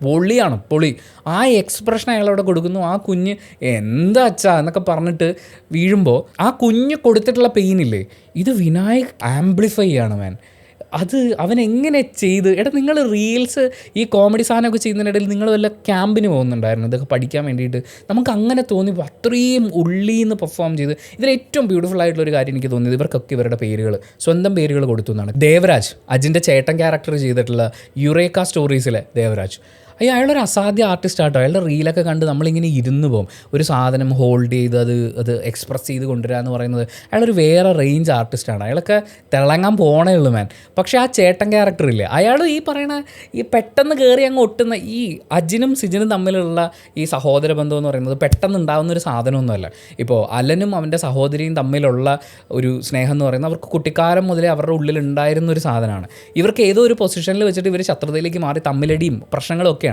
പൊളി. ആ എക്സ്പ്രഷൻ അയാളവിടെ കൊടുക്കുന്നു. ആ കുഞ്ഞ് എന്താ അച്ഛാ എന്നൊക്കെ പറഞ്ഞിട്ട് വീഴുമ്പോൾ ആ കുഞ്ഞ് കൊടുത്തിട്ടുള്ള പെയിനില്ലേ, ഇത് വിനായക് ആംപ്ലിഫൈ ചെയ്യാണ് മാൻ. അത് അവൻ എങ്ങനെ ചെയ്ത്, നിങ്ങൾ റീൽസ് ഈ കോമഡി സാധനമൊക്കെ ചെയ്യുന്നതിനിടയിൽ നിങ്ങൾ വല്ല ക്യാമ്പിന് പോകുന്നുണ്ടായിരുന്നു ഇതൊക്കെ പഠിക്കാൻ വേണ്ടിയിട്ട്? നമുക്ക് അങ്ങനെ തോന്നി, അത്രയും ഉള്ളിന്ന് പെർഫോം ചെയ്ത്. ഇതിൽ ഏറ്റവും ബ്യൂട്ടിഫുൾ ആയിട്ടുള്ളൊരു കാര്യം എനിക്ക് തോന്നിയത് ഇവർക്കൊക്കെ ഇവരുടെ പേരുകൾ, സ്വന്തം പേരുകൾ കൊടുത്തു എന്നാണ്. ദേവരാജ്, അജിൻ്റെ ചേട്ടൻ ക്യാരക്ടർ ചെയ്തിട്ടുള്ള യുറേക്ക സ്റ്റോറീസിലെ ദേവരാജ്, അയാളൊരു അസാധ്യ ആർട്ടിസ്റ്റ് ആട്ടോ. അയാളുടെ റീലൊക്കെ കണ്ട് നമ്മളിങ്ങനെ ഇരുന്ന് പോകും. ഒരു സാധനം ഹോൾഡ് ചെയ്ത് അത് എക്സ്പ്രസ് ചെയ്ത് കൊണ്ടുവരിക എന്ന് പറയുന്നത് അയാളൊരു വേറെ റേഞ്ച് ആർട്ടിസ്റ്റാണ്. അയാളൊക്കെ തിളങ്ങാൻ പോണേ ഉള്ളൂ മാൻ. പക്ഷേ ആ ചേട്ടൻ ക്യാരക്ടറില്ലേ, അയാൾ ഈ പറയണ ഈ പെട്ടെന്ന് കയറി അങ്ങ് ഒട്ടുന്ന ഈ അജിനും സിജിനും തമ്മിലുള്ള ഈ സഹോദര ബന്ധം എന്ന് പറയുന്നത് പെട്ടെന്ന് ഉണ്ടാകുന്നൊരു സാധനമൊന്നുമല്ല. ഇപ്പോൾ അലനും അവൻ്റെ സഹോദരിയും തമ്മിലുള്ള ഒരു സ്നേഹം എന്ന് പറയുന്നത് അവർക്ക് കുട്ടിക്കാലം മുതലേ അവരുടെ ഉള്ളിൽ ഉണ്ടായിരുന്നൊരു സാധനമാണ്. ഇവർക്ക് ഏതോ ഒരു പൊസിഷനിൽ വെച്ചിട്ട് ഇവർ ശത്രുതയിലേക്ക് മാറി തമ്മിലടിയും പ്രശ്നങ്ങളും ഒക്കെ.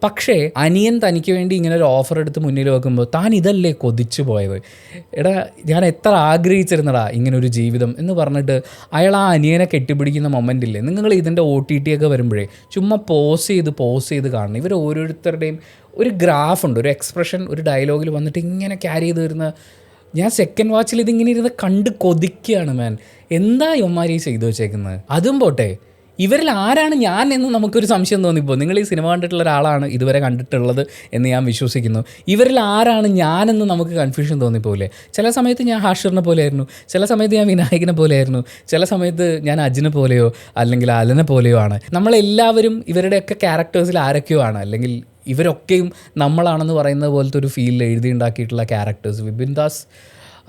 പക്ഷേ അനിയൻ തനിക്ക് വേണ്ടി ഇങ്ങനെ ഒരു ഓഫർ എടുത്ത് മുന്നിൽ വെക്കുമ്പോൾ താൻ ഇതല്ലേ കൊതിച്ചു പോയത്, ഞാൻ എത്ര ആഗ്രഹിച്ചിരുന്നടാ ഇങ്ങനൊരു ജീവിതം എന്ന് പറഞ്ഞിട്ട് അയാൾ ആ അനിയനെ കെട്ടിപ്പിടിക്കുന്ന മൊമെൻറ്റില്ലേ, നിങ്ങൾ ഇതിൻ്റെ OTT ഒക്കെ വരുമ്പോഴേ ചുമ്മാ പോസ് ചെയ്ത് കാണണം. ഇവർ ഓരോരുത്തരുടെയും ഒരു ഗ്രാഫുണ്ട്, ഒരു എക്സ്പ്രഷൻ ഒരു ഡയലോഗിൽ വന്നിട്ട് ഇങ്ങനെ ക്യാരി ചെയ്ത് വരുന്ന, ഞാൻ സെക്കൻഡ് വാച്ചിൽ ഇതിങ്ങനെ ഇരുന്ന് കണ്ട് കൊതിക്കുകയാണ് മാൻ. എന്താ ഇവന്മാർ ചെയ്തു വെച്ചേക്കുന്നത്? അതും പോട്ടെ, ഇവരിൽ ആരാണ് ഞാൻ എന്ന് നമുക്കൊരു സംശയം തോന്നിപ്പോൾ. നിങ്ങൾ ഈ സിനിമ കണ്ടിട്ടുള്ള ഒരാളാണ് ഇതുവരെ കണ്ടിട്ടുള്ളത് എന്ന് ഞാൻ വിശ്വസിക്കുന്നു. ഇവരിൽ ആരാണ് ഞാനെന്ന് നമുക്ക് കൺഫ്യൂഷൻ തോന്നിപ്പോലെ. ചില സമയത്ത് ഞാൻ ഹാഷിറിനെ പോലെയായിരുന്നു, ചില സമയത്ത് ഞാൻ വിനായകനെ പോലെയായിരുന്നു, ചില സമയത്ത് ഞാൻ അജിനെ പോലെയോ അല്ലെങ്കിൽ അലനെ പോലെയോ ആണ്. നമ്മളെല്ലാവരും ഇവരുടെയൊക്കെ ക്യാരക്ടേഴ്സിൽ ആരൊക്കെയോ ആണ്, അല്ലെങ്കിൽ ഇവരൊക്കെയും നമ്മളാണെന്ന് പറയുന്നത് പോലത്തെ ഒരു ഫീലിൽ എഴുതിയുണ്ടാക്കിയിട്ടുള്ള ക്യാരക്ടേഴ്സ് വിപിൻ ദാസ്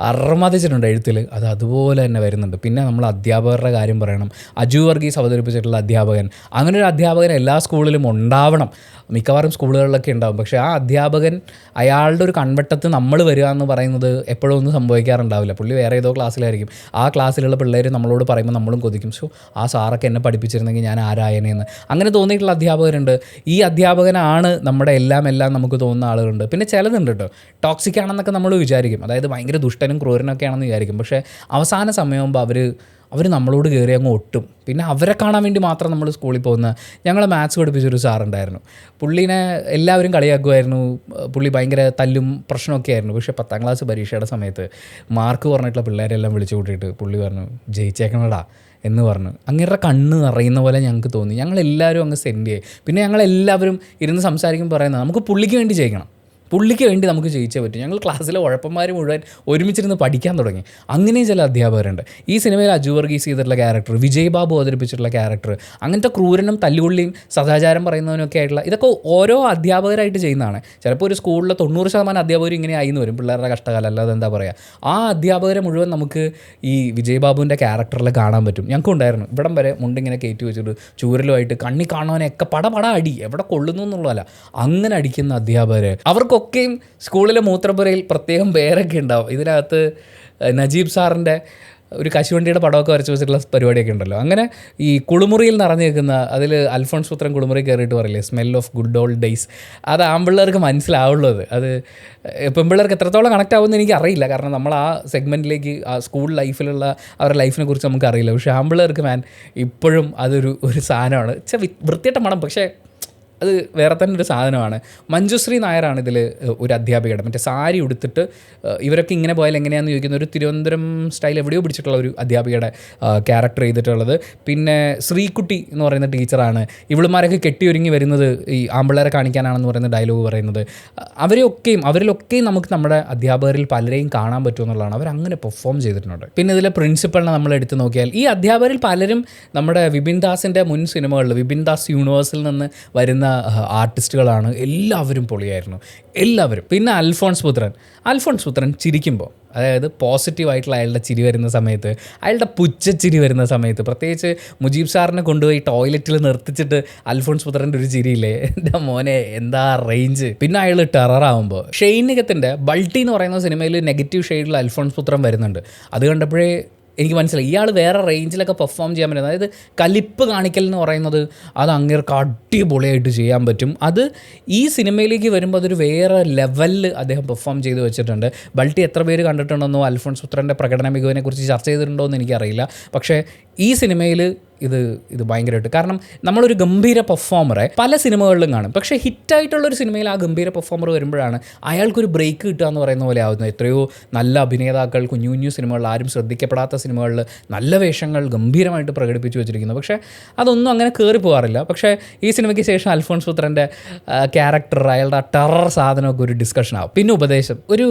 അർമ്മതിച്ചിട്ടുണ്ട് എഴുത്തിൽ. അത് അതുപോലെ തന്നെ വരുന്നുണ്ട്. പിന്നെ നമ്മൾ അധ്യാപകരുടെ കാര്യം പറയണം. അജു വർഗീസ് അവതരിപ്പിച്ചിട്ടുള്ള അധ്യാപകൻ, അങ്ങനെ ഒരു അധ്യാപകൻ എല്ലാ സ്കൂളിലും ഉണ്ടാവണം. മിക്കവാറും സ്കൂളുകളിലൊക്കെ ഉണ്ടാവും. പക്ഷേ ആ അധ്യാപകൻ അയാളുടെ ഒരു കൺവെട്ടത്ത് നമ്മൾ വരിക എന്ന് പറയുന്നത് എപ്പോഴും ഒന്നും സംഭവിക്കാറുണ്ടാവില്ല. പുള്ളി വേറെ ഏതോ ക്ലാസ്സിലായിരിക്കും. ആ ക്ലാസ്സിലുള്ള പിള്ളേർ നമ്മളോട് പറയുമ്പോൾ നമ്മളും കൊതിക്കും, സോ ആ സാറൊക്കെ എന്നെ പഠിപ്പിച്ചിരുന്നെങ്കിൽ ഞാൻ ആരായനെന്ന്. അങ്ങനെ തോന്നിയിട്ടുള്ള അധ്യാപകരുണ്ട്. ഈ അധ്യാപകനാണ് നമ്മുടെ എല്ലാം നമുക്ക് തോന്നുന്ന ആളുകളുണ്ട്. പിന്നെ ചിലതുണ്ട് കേട്ടോ, ടോക്സിക് ആണെന്നൊക്കെ നമ്മൾ വിചാരിക്കും, അതായത് ഭയങ്കര ദുഷ്ടനും ക്രൂരനൊക്കെ ആണെന്ന് വിചാരിക്കും. പക്ഷേ അവസാന സമയമാകുമ്പോൾ അവർ അവർ നമ്മളോട് കയറി അങ്ങ് ഒട്ടും. പിന്നെ അവരെ കാണാൻ വേണ്ടി മാത്രം നമ്മൾ സ്കൂളിൽ പോകുന്ന ഞങ്ങളെ മാത്സ് പഠിപ്പിച്ചൊരു സാറുണ്ടായിരുന്നു. പുള്ളീനെ എല്ലാവരും കളിയാക്കുമായിരുന്നു. പുള്ളി ഭയങ്കര തല്ലും പ്രശ്നമൊക്കെ ആയിരുന്നു. പക്ഷേ 10ാം ക്ലാസ് പരീക്ഷയുടെ സമയത്ത് മാർക്ക് കുറഞ്ഞിട്ടുള്ള പിള്ളേരെല്ലാം വിളിച്ചു കൂട്ടിയിട്ട് പുള്ളി പറഞ്ഞു, ജയിച്ചേക്കണടാ എന്ന് പറഞ്ഞു. അങ്ങേരുടെ കണ്ണ് നിറയുന്ന പോലെ ഞങ്ങൾക്ക് തോന്നി. ഞങ്ങളെല്ലാവരും അങ്ങ് സെൻഡ് ചെയ്യും. പിന്നെ ഞങ്ങളെല്ലാവരും ഇരുന്ന് സംസാരിക്കുമ്പോൾ പറയുന്നത് നമുക്ക് പുള്ളിക്ക് വേണ്ടി ജയിക്കണം, പുള്ളിക്ക് വേണ്ടി നമുക്ക് ജയിച്ചേ പറ്റും. ഞങ്ങൾ ക്ലാസ്സിലെ ഉഴപ്പന്മാർ മുഴുവൻ ഒരുമിച്ചിരുന്ന് പഠിക്കാൻ തുടങ്ങി. അങ്ങനെയും ചില അധ്യാപകരുണ്ട്. ഈ സിനിമയിൽ അജു വർഗീസ് ചെയ്തിട്ടുള്ള ക്യാരക്ടർ, വിജയ് ബാബു അവതരിപ്പിച്ചിട്ടുള്ള ക്യാരക്ടർ, അങ്ങനത്തെ ക്രൂരനും തല്ലുകൊള്ളിയും സദാചാരം പറയുന്നവനൊക്കെ ആയിട്ടുള്ള ഇതൊക്കെ ഓരോ അധ്യാപകരായിട്ട് ചെയ്യുന്നതാണ്. ചിലപ്പോൾ ഒരു സ്കൂളിൽ 90% അധ്യാപകർ ഇങ്ങനെ ആയിന്ന് വരും, പിള്ളേരുടെ കഷ്ടകാലം, അല്ലാതെ എന്താ പറയുക. ആ അധ്യാപകരെ മുഴുവൻ നമുക്ക് ഈ വിജയ് ബാബുവിൻ്റെ ക്യാരക്ടറിൽ കാണാൻ പറ്റും. ഞങ്ങൾക്ക് ഉണ്ടായിരുന്നു. ഇവിടം വരെ മുണ്ടിങ്ങനെ കയറ്റി വെച്ചിട്ട് ചൂരലുമായിട്ട് കണ്ണി കാണുവാനൊക്കെ പട അടി, എവിടെ കൊള്ളുന്നു എന്നുള്ളതല്ല, അങ്ങനെ അടിക്കുന്ന അധ്യാപകർ. അവർക്കൊക്കെയും സ്കൂളിലെ മൂത്രപ്പുരയിൽ പ്രത്യേകം പേരൊക്കെ ഉണ്ടാവും. ഇതിനകത്ത് നജീബ് സാറിൻ്റെ ഒരു കശുവണ്ടിയുടെ പടമൊക്കെ വരച്ച് വെച്ചിട്ടുള്ള പരിപാടിയൊക്കെ ഉണ്ടല്ലോ. അങ്ങനെ ഈ കുളിമുറിയിൽ നിറഞ്ഞു നിൽക്കുന്ന, അതിൽ അൽഫോൺസ് പുത്രൻ കുളിമുറി കയറിയിട്ട് പറയില്ലേ, smell of good old days, അത് ആൺപിള്ളേർക്ക് മനസ്സിലാവുള്ളത്. അത് പെൺപിള്ളേർക്ക് എത്രത്തോളം കണക്റ്റ് ആവുമെന്ന് എനിക്കറിയില്ല. കാരണം നമ്മൾ ആ സെഗ്മെൻറ്റിലേക്ക്, ആ സ്കൂൾ ലൈഫിലുള്ള അവരുടെ ലൈഫിനെ കുറിച്ച് നമുക്കറിയില്ല. പക്ഷേ ആൺപിള്ളേർക്ക് ഇപ്പോഴും അതൊരു സാധനമാണ്. വൃത്തിയായിട്ട മണം, പക്ഷേ അത് വേറെ തന്നെ ഒരു സാധനമാണ്. മഞ്ജുശ്രീ നായരാണ് ഇതിൽ ഒരു അധ്യാപികയുടെ, മറ്റേ സാരി ഉടുത്തിട്ട് ഇവരൊക്കെ ഇങ്ങനെ പോയാൽ എങ്ങനെയാണെന്ന് ചോദിക്കുന്ന ഒരു തിരുവനന്തപുരം സ്റ്റൈൽ എവിടെയോ പിടിച്ചിട്ടുള്ള ഒരു അധ്യാപികയുടെ ക്യാരക്ടർ ചെയ്തിട്ടുള്ളത്. പിന്നെ ശ്രീകുട്ടി എന്ന് പറയുന്ന ടീച്ചറാണ്. ഇവളുമാരൊക്കെ കെട്ടിയൊരുങ്ങി വരുന്നത് ഈ ആമ്പിള്ളേരെ കാണിക്കാനാണെന്ന് പറയുന്ന ഡയലോഗ് പറയുന്നത്. അവരിലൊക്കെയും നമുക്ക് നമ്മുടെ അധ്യാപകരിൽ പലരെയും കാണാൻ പറ്റുമെന്നുള്ളതാണ്. അവരങ്ങനെ പെർഫോം ചെയ്തിട്ടുണ്ട്. പിന്നെ ഇതിലെ പ്രിൻസിപ്പളിനെ നമ്മൾ എടുത്ത് നോക്കിയാൽ ഈ അധ്യാപകരിൽ പലരും നമ്മുടെ വിപിൻ ദാസിൻ്റെ മുൻ സിനിമകളിൽ, വിപിൻ ദാസ് യൂണിവേഴ്സിൽ നിന്ന് വരുന്ന ആർട്ടിസ്റ്റുകളാണ്. എല്ലാവരും പൊളിയായിരുന്നു, എല്ലാവരും. പിന്നെ അൽഫോൺസ് പുത്രൻ ചിരിക്കുമ്പോൾ, അതായത് പോസിറ്റീവായിട്ടുള്ള അയാളുടെ ചിരി വരുന്ന സമയത്ത്, അയാളുടെ പുച്ഛച്ചിരി വരുന്ന സമയത്ത്, പ്രത്യേകിച്ച് മുജീബ് സാറിനെ കൊണ്ടുപോയി ടോയ്ലറ്റിൽ നിർത്തിച്ചിട്ട് അൽഫോൺസ് പുത്രൻ്റെ ഒരു ചിരിയില്ലേ, എൻ്റെ മോനെ എന്താ റേഞ്ച്. പിന്നെ അയാൾ ടെററാകുമ്പോൾ, ഷെയ്ൻ നിഗത്തിൻ്റെ ബൾട്ടി എന്ന് പറയുന്ന സിനിമയിൽ നെഗറ്റീവ് ഷെയ്ഡിൽ അൽഫോൺസ് പുത്രൻ വരുന്നുണ്ട്. അത് കണ്ടപ്പോഴേ എനിക്ക് മനസ്സിലായി ഇയാൾ വേറെ റേഞ്ചിലൊക്കെ പെർഫോം ചെയ്യാൻ പറ്റും. അതായത് കലിപ്പ് കാണിക്കൽ എന്ന് പറയുന്നത് അത് അങ്ങേർക്ക് അടിപൊളിയായിട്ട് ചെയ്യാൻ പറ്റും. അത് ഈ സിനിമയിലേക്ക് വരുമ്പോൾ അതൊരു വേറെ ലെവലിൽ അദ്ദേഹം പെർഫോം ചെയ്ത് വെച്ചിട്ടുണ്ട്. ബൾട്ടി എത്ര പേര് കണ്ടിട്ടുണ്ടെന്നോ അൽഫോൺസ് പുത്രൻ്റെ പ്രകടന മികവിനെ കുറിച്ച് ചർച്ച ചെയ്തിട്ടുണ്ടോ എന്ന് എനിക്കറിയില്ല. പക്ഷേ ഈ സിനിമയിൽ ഇത് ഭയങ്കരമായിട്ട്, കാരണം നമ്മളൊരു ഗംഭീര പെർഫോമറെ പല സിനിമകളിലും കാണും, പക്ഷേ ഹിറ്റായിട്ടുള്ളൊരു സിനിമയിൽ ആ ഗംഭീര പെർഫോമർ വരുമ്പോഴാണ് അയാൾക്കൊരു ബ്രേക്ക് കിട്ടുക എന്ന് പറയുന്ന പോലെ ആവുന്നത്. എത്രയോ നല്ല അഭിനേതാക്കൾ കുഞ്ഞു സിനിമകളിൽ, ആരും ശ്രദ്ധിക്കപ്പെടാത്ത സിനിമകളിൽ നല്ല വേഷങ്ങൾ ഗംഭീരമായിട്ട് പ്രകടിപ്പിച്ചു വെച്ചിരിക്കുന്നു. പക്ഷേ അതൊന്നും അങ്ങനെ കയറി പോകാറില്ല. പക്ഷേ ഈ സിനിമയ്ക്ക് ശേഷം അൽഫോൺസ് പുത്രൻ്റെ ക്യാരക്ടർ, അയാളുടെ ടെറർ സാധനമൊക്കെ ഒരു ഡിസ്കഷൻ ആവും. പിന്നെ ഉപദേശം, ഒരു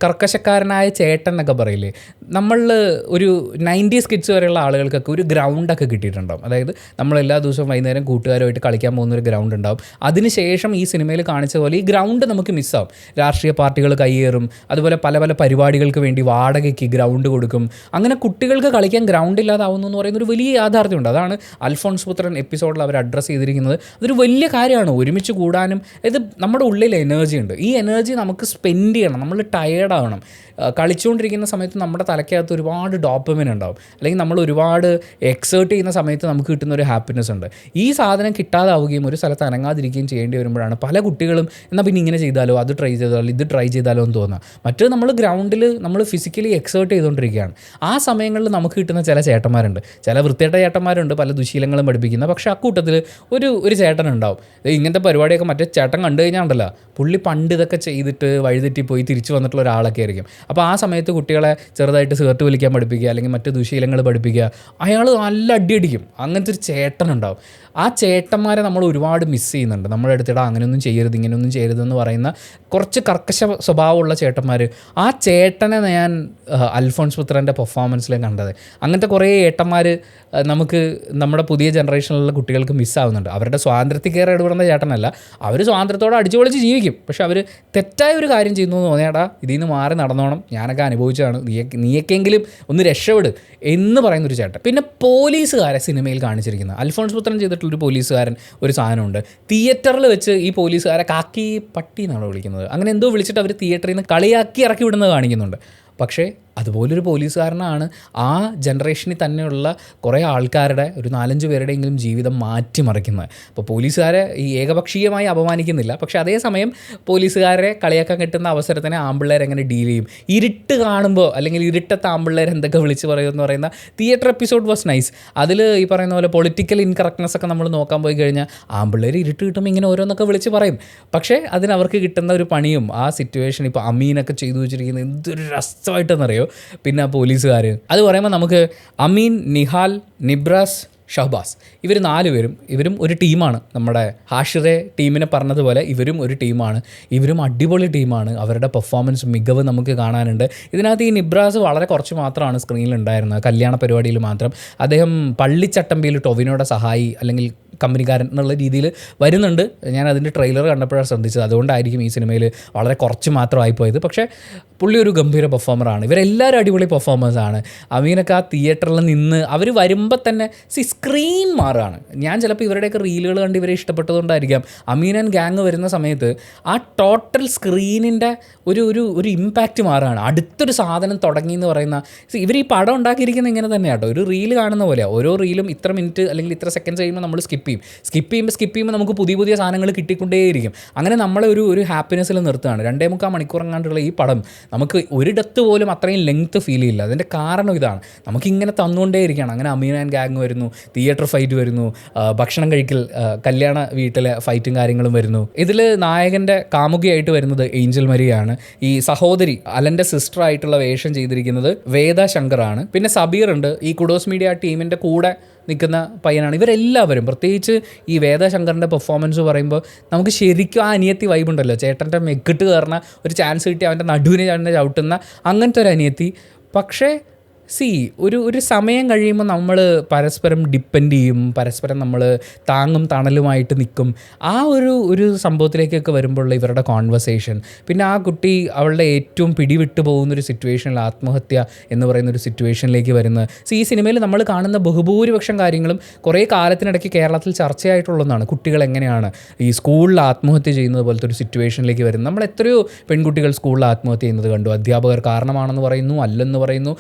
കർക്കശക്കാരനായ ചേട്ടൻ എന്നൊക്കെ പറയില്ലേ, നമ്മളിൽ ഒരു 90s കിഡ്സ് വരെയുള്ള ആളുകൾക്കൊക്കെ ഒരു ഗ്രൗണ്ടൊക്കെ കിട്ടിയിട്ടുണ്ടാവും. അതായത് നമ്മൾ എല്ലാ ദിവസവും വൈകുന്നേരം കൂട്ടുകാരുമായിട്ട് കളിക്കാൻ പോകുന്നൊരു ഗ്രൗണ്ട് ഉണ്ടാവും. അതിനുശേഷം ഈ സിനിമയിൽ കാണിച്ച പോലെ ഈ ഗ്രൗണ്ട് നമുക്ക് മിസ്സാവും. രാഷ്ട്രീയ പാർട്ടികൾ കയ്യേറും, അതുപോലെ പല പരിപാടികൾക്ക് വേണ്ടി വാടകയ്ക്ക് ഗ്രൗണ്ട് കൊടുക്കും. അങ്ങനെ കുട്ടികൾക്ക് കളിക്കാൻ ഗ്രൗണ്ട് ഇല്ലാതാവുന്നു എന്ന് പറയുന്ന ഒരു വലിയ യാഥാർത്ഥ്യമുണ്ട്. അതാണ് അൽഫോൺസ് പുത്രൻ എപ്പിസോഡിൽ അവർ അഡ്രസ്സ് ചെയ്തിരിക്കുന്നത്. അതൊരു വലിയ കാര്യമാണ്. ഒരുമിച്ച് കൂടാനും, ഇത് നമ്മുടെ ഉള്ളിൽ എനർജി ഉണ്ട്. ഈ എനർജി നമുക്ക് സ്പെൻഡ് ചെയ്യണം. നമ്മൾ ടയേർഡാവണം. കളിച്ചുകൊണ്ടിരിക്കുന്ന സമയത്ത് നമ്മുടെ തലയ്ക്കകത്ത് ഒരുപാട് ഡോപ്പമിൻ ഉണ്ടാവും, അല്ലെങ്കിൽ നമ്മൾ ഒരുപാട് എക്സേർട്ട് ചെയ്യുന്ന സമയത്ത് നമുക്ക് കിട്ടുന്ന ഒരു ഹാപ്പിനെസ് ഉണ്ട്. ഈ സാധനം കിട്ടാതാവുകയും ഒരു സ്ഥലത്ത് അനങ്ങാതിരിക്കുകയും ചെയ്യേണ്ടി വരുമ്പോഴാണ് പല കുട്ടികളും എന്നാൽ പിന്നെ ഇങ്ങനെ ചെയ്താലോ, അത് ട്രൈ ചെയ്താലോ, ഇത് ട്രൈ ചെയ്താലോ എന്ന് തോന്നുക. മറ്റേത് നമ്മൾ ഗ്രൗണ്ടിൽ നമ്മൾ ഫിസിക്കലി എക്സേർട്ട് ചെയ്തുകൊണ്ടിരിക്കുകയാണ്. ആ സമയങ്ങളിൽ നമുക്ക് കിട്ടുന്ന ചില ചേട്ടന്മാരുണ്ട്, ചില വൃത്തികെട്ട ചേട്ടന്മാരുണ്ട്, പല ദുശീലങ്ങളും പഠിപ്പിക്കുന്ന. പക്ഷേ അക്കൂട്ടത്തിൽ ഒരു ചേട്ടനുണ്ടാവും, ഇങ്ങനത്തെ പരിപാടിയൊക്കെ മറ്റേ ചേട്ടൻ കണ്ടു കഴിഞ്ഞാൽ ഉണ്ടല്ലോ, പുള്ളി പണ്ട് ഇതൊക്കെ ചെയ്തിട്ട് വഴിതെറ്റിപ്പോയി തിരിച്ചു വന്നിട്ടുള്ള ഒരാളൊക്കെ ആയിരിക്കും. അപ്പോൾ ആ സമയത്ത് കുട്ടികളെ ചെറുതായിട്ട് സിഗരറ്റ് വലിക്കാൻ പഠിപ്പിക്കുക, അല്ലെങ്കിൽ മറ്റ് ദുശീലങ്ങൾ പഠിപ്പിക്കുക. അയാൾ നല്ല അടിയടിക്കും. അങ്ങനത്തെ ഒരു ചേട്ടനുണ്ടാവും. ആ ചേട്ടന്മാരെ നമ്മൾ ഒരുപാട് മിസ് ചെയ്യുന്നുണ്ട്. നമ്മുടെ അടുത്തിടെ അങ്ങനെയൊന്നും ചെയ്യരുത്, ഇങ്ങനെയൊന്നും ചെയ്യരുതെന്ന് പറയുന്ന കുറച്ച് കർക്കശ സ്വഭാവമുള്ള ചേട്ടന്മാർ. ആ ചേട്ടനെ ഞാൻ അൽഫോൺസ് പുത്രൻ്റെ പെർഫോമൻസിൽ കണ്ടത്. അങ്ങനത്തെ കുറേ ഏട്ടന്മാർ നമുക്ക് നമ്മുടെ പുതിയ ജനറേഷനിലുള്ള കുട്ടികൾക്ക് മിസ്സാവുന്നുണ്ട്. അവരുടെ സ്വാതന്ത്ര്യത്തിൽ കയറി ഇടപെടുന്ന ചേട്ടനല്ല, അവർ സ്വാതന്ത്ര്യത്തോടെ അടിച്ചു പൊളിച്ച് ജീവിക്കും. പക്ഷെ അവർ തെറ്റായ ഒരു കാര്യം ചെയ്യുന്നു എന്ന് തോന്നിയാടാ, ഇതിൽ നിന്ന് മാറി നടന്നോണം, ഞാനൊക്കെ അനുഭവിച്ചതാണ്, നീയൊക്കെങ്കിലും ഒന്ന് രക്ഷപ്പെട് എന്ന് പറയുന്നൊരു ചേട്ടൻ. പിന്നെ പോലീസുകാരെ സിനിമയിൽ കാണിച്ചിരിക്കുന്നത്, അൽഫോൺസ് പുത്രൻ ചെയ്തിട്ടുള്ളൊരു പോലീസുകാരൻ ഒരു സാധനമുണ്ട്. തിയേറ്ററിൽ വെച്ച് ഈ പോലീസുകാരെ കാക്കി പട്ടി എന്നാണ് വിളിക്കുന്നത്, അങ്ങനെ എന്തോ വിളിച്ചിട്ട് അവർ തിയേറ്ററിൽ നിന്ന് കളിയാക്കി ഇറക്കി വിടുന്നത് കാണിക്കുന്നുണ്ട്. പക്ഷേ അതുപോലൊരു പോലീസുകാരനാണ് ആ ജനറേഷനിൽ തന്നെയുള്ള കുറേ ആൾക്കാരുടെ ഒരു 4-5 പേരുടെയെങ്കിലും ജീവിതം മാറ്റിമറിക്കുന്നത്. അപ്പോൾ പോലീസുകാരെ ഈ ഏകപക്ഷീയമായി അപമാനിക്കുന്നില്ല, പക്ഷേ അതേസമയം പോലീസുകാരെ കളിയാക്കാൻ കിട്ടുന്ന അവസരത്തിനെ ആമ്പിള്ളേർ എങ്ങനെ ഡീൽ ചെയ്യും, ഇരുട്ട് കാണുമ്പോൾ അല്ലെങ്കിൽ ഇരുട്ടത്തെ ആമ്പിള്ളേർ എന്തൊക്കെ വിളിച്ച് പറയുമെന്ന് പറയുന്ന തിയേറ്റർ എപ്പിസോഡ് വാസ് നൈസ്. അതിൽ ഈ പറയുന്ന പോലെ പൊളിറ്റിക്കൽ ഇൻകറക്റ്റ്നെസ് ഒക്കെ നമ്മൾ നോക്കാൻ പോയി കഴിഞ്ഞാൽ ആമ്പിള്ളേർ ഇരുട്ട് കിട്ടുമ്പോൾ ഇങ്ങനെ ഓരോന്നൊക്കെ വിളിച്ച് പറയും. പക്ഷേ അതിനവർക്ക് കിട്ടുന്ന ഒരു പണിയും ആ സിറ്റുവേഷൻ ഇപ്പോൾ അമീനൊക്കെ ചെയ്തു വെച്ചിരിക്കുന്നത് എന്തൊരു രസമായിട്ടെന്നറിയോ. പിന്നെ പോലീസുകാർ അത് പറയുമ്പോൾ നമുക്ക് അമീൻ, നിഹാൽ, നിബ്രാസ്, ഷഹബാസ് ഇവർ 4 പേരും ഇവരും ഒരു ടീമാണ്. നമ്മുടെ ഹാഷിറെ ടീമിനെ പറഞ്ഞതുപോലെ ഇവരും ഒരു ടീമാണ്. ഇവരും അടിപൊളി ടീമാണ്. അവരുടെ പെർഫോമൻസ് മികവ് നമുക്ക് കാണാനുണ്ട്. ഇതിനകത്ത് ഈ നിബ്രാസ് വളരെ കുറച്ച് മാത്രമാണ് സ്ക്രീനിൽ ഉണ്ടായിരുന്നത്, കല്യാണ പരിപാടിയിൽ മാത്രം. അദ്ദേഹം പള്ളിച്ചട്ടമ്പിയിൽ ടൊവിനോയുടെ സഹായി അല്ലെങ്കിൽ കമ്പനിക്കാരൻ എന്നുള്ള രീതിയിൽ വരുന്നുണ്ട്. ഞാൻ അതിൻ്റെ ട്രെയിലർ കണ്ടപ്പോഴാണ് ശ്രദ്ധിച്ചത്. അതുകൊണ്ടായിരിക്കും ഈ സിനിമയിൽ വളരെ കുറച്ച് മാത്രമായി പോയത്. പക്ഷേ പുള്ളി ഒരു ഗംഭീര പെർഫോമറാണ്. ഇവരെല്ലാവരും അടിപൊളി പെർഫോമേഴ്സാണ്. അമീനൊക്കെ ആ തിയേറ്ററിൽ നിന്ന് അവർ വരുമ്പോൾ തന്നെ സ്ക്രീൻ മാറുകയാണ്. ഞാൻ ചിലപ്പോൾ ഇവരുടെയൊക്കെ റീലുകൾ കണ്ട് ഇവരെ ഇഷ്ടപ്പെട്ടതുകൊണ്ടായിരിക്കാം അമീൻ ആൻഡ് ഗ്യാങ് വരുന്ന സമയത്ത് ആ ടോട്ടൽ സ്ക്രീനിൻ്റെ ഒരു ഒരു ഒരു ഇമ്പാക്റ്റ് മാറുകയാണ്. അടുത്തൊരു സാധനം തുടങ്ങി എന്ന് പറയുന്ന ഇവർ ഈ പടം ഉണ്ടാക്കിയിരിക്കുന്നത് ഇങ്ങനെ തന്നെയാണ് കേട്ടോ. ഒരു റീൽ കാണുന്ന പോലെയാണ്. ഓരോ റീലും ഇത്ര മിനിറ്റ് അല്ലെങ്കിൽ ഇത്ര സെക്കൻഡ്സ് കഴിയുമ്പോൾ നമ്മൾ സ്കിപ്പ് ചെയ്യുമ്പോൾ നമുക്ക് പുതിയ പുതിയ സാധനങ്ങൾ കിട്ടിക്കൊണ്ടേയിരിക്കും. അങ്ങനെ നമ്മളെ ഒരു ഹാപ്പിനെസ്സിൽ നിർത്തുകയാണ്. 2.25 മണിക്കൂർ എങ്ങാണ്ടുള്ള ഈ പടം നമുക്ക് ഒരിടത്ത് പോലും അത്രയും ലെങ്ത്ത് ഫീൽ ചെയ്യില്ല. അതിൻ്റെ കാരണം ഇതാണ്, നമുക്കിങ്ങനെ തന്നുകൊണ്ടേയിരിക്കുകയാണ്. അങ്ങനെ അമീൻ ആൻഡ് ഗ്യാങ് വരുന്നു, തിയേറ്റർ ഫൈറ്റ് വരുന്നു, ഭക്ഷണം കഴിക്കൽ, കല്യാണ വീട്ടിലെ ഫൈറ്റും കാര്യങ്ങളും വരുന്നു. ഇതിൽ നായകൻ്റെ കാമുകിയായിട്ട് വരുന്നത് ഏഞ്ചൽ മരിയാണ്. ഈ സഹോദരി അലൻ്റെ സിസ്റ്റർ ആയിട്ടുള്ള വേഷം ചെയ്തിരിക്കുന്നത് വേദ ശങ്കറാണ്. പിന്നെ സബീർ ഉണ്ട്, ഈ കുഡോസ് മീഡിയ ടീമിൻ്റെ കൂടെ നിൽക്കുന്ന പയ്യനാണ്. ഇവരെല്ലാവരും പ്രത്യേകിച്ച് ഈ വേദശങ്കറിൻ്റെ പെർഫോമൻസ് പറയുമ്പോൾ നമുക്ക് ശരിക്കും ആ അനിയത്തി വൈബുണ്ടല്ലോ, ചേട്ടൻ്റെ മെക്കിട്ട് കയറുന്ന ഒരു ചാൻസ് കിട്ടി അവൻ്റെ നടുവിനെ ചവിട്ടുന്ന അങ്ങനത്തെ ഒരു അനിയത്തി. പക്ഷേ ഒരു സമയം കഴിയുമ്പോൾ നമ്മൾ പരസ്പരം ഡിപ്പെൻഡ് ചെയ്യും, പരസ്പരം നമ്മൾ താങ്ങും തണലുമായിട്ട് നിൽക്കും. ആ ഒരു സംഭവത്തിലേക്കൊക്കെ വരുമ്പോഴുള്ള ഇവരുടെ കോൺവെർസേഷൻ, പിന്നെ ആ കുട്ടി അവളുടെ ഏറ്റവും പിടിവിട്ട് പോകുന്നൊരു സിറ്റുവേഷനിൽ ആത്മഹത്യ എന്ന് പറയുന്നൊരു സിറ്റുവേഷനിലേക്ക് വരുന്നത്. ഈ സിനിമയിൽ നമ്മൾ കാണുന്ന ബഹുഭൂരിപക്ഷം കാര്യങ്ങളും കുറേ കാലത്തിനിടയ്ക്ക് കേരളത്തിൽ ചർച്ചയായിട്ടുള്ളതാണ്. കുട്ടികൾ എങ്ങനെയാണ് ഈ സ്കൂളിൽ ആത്മഹത്യ ചെയ്യുന്നത് പോലത്തെ ഒരു സിറ്റുവേഷനിലേക്ക് വരുന്നത്. നമ്മൾ എത്രയോ പെൺകുട്ടികൾ സ്കൂളിൽ ആത്മഹത്യ ചെയ്യുന്നത് കണ്ടു. അധ്യാപകർ കാരണമാണെന്ന് പറയുന്നു, അല്ലെന്ന് പറയുന്നു,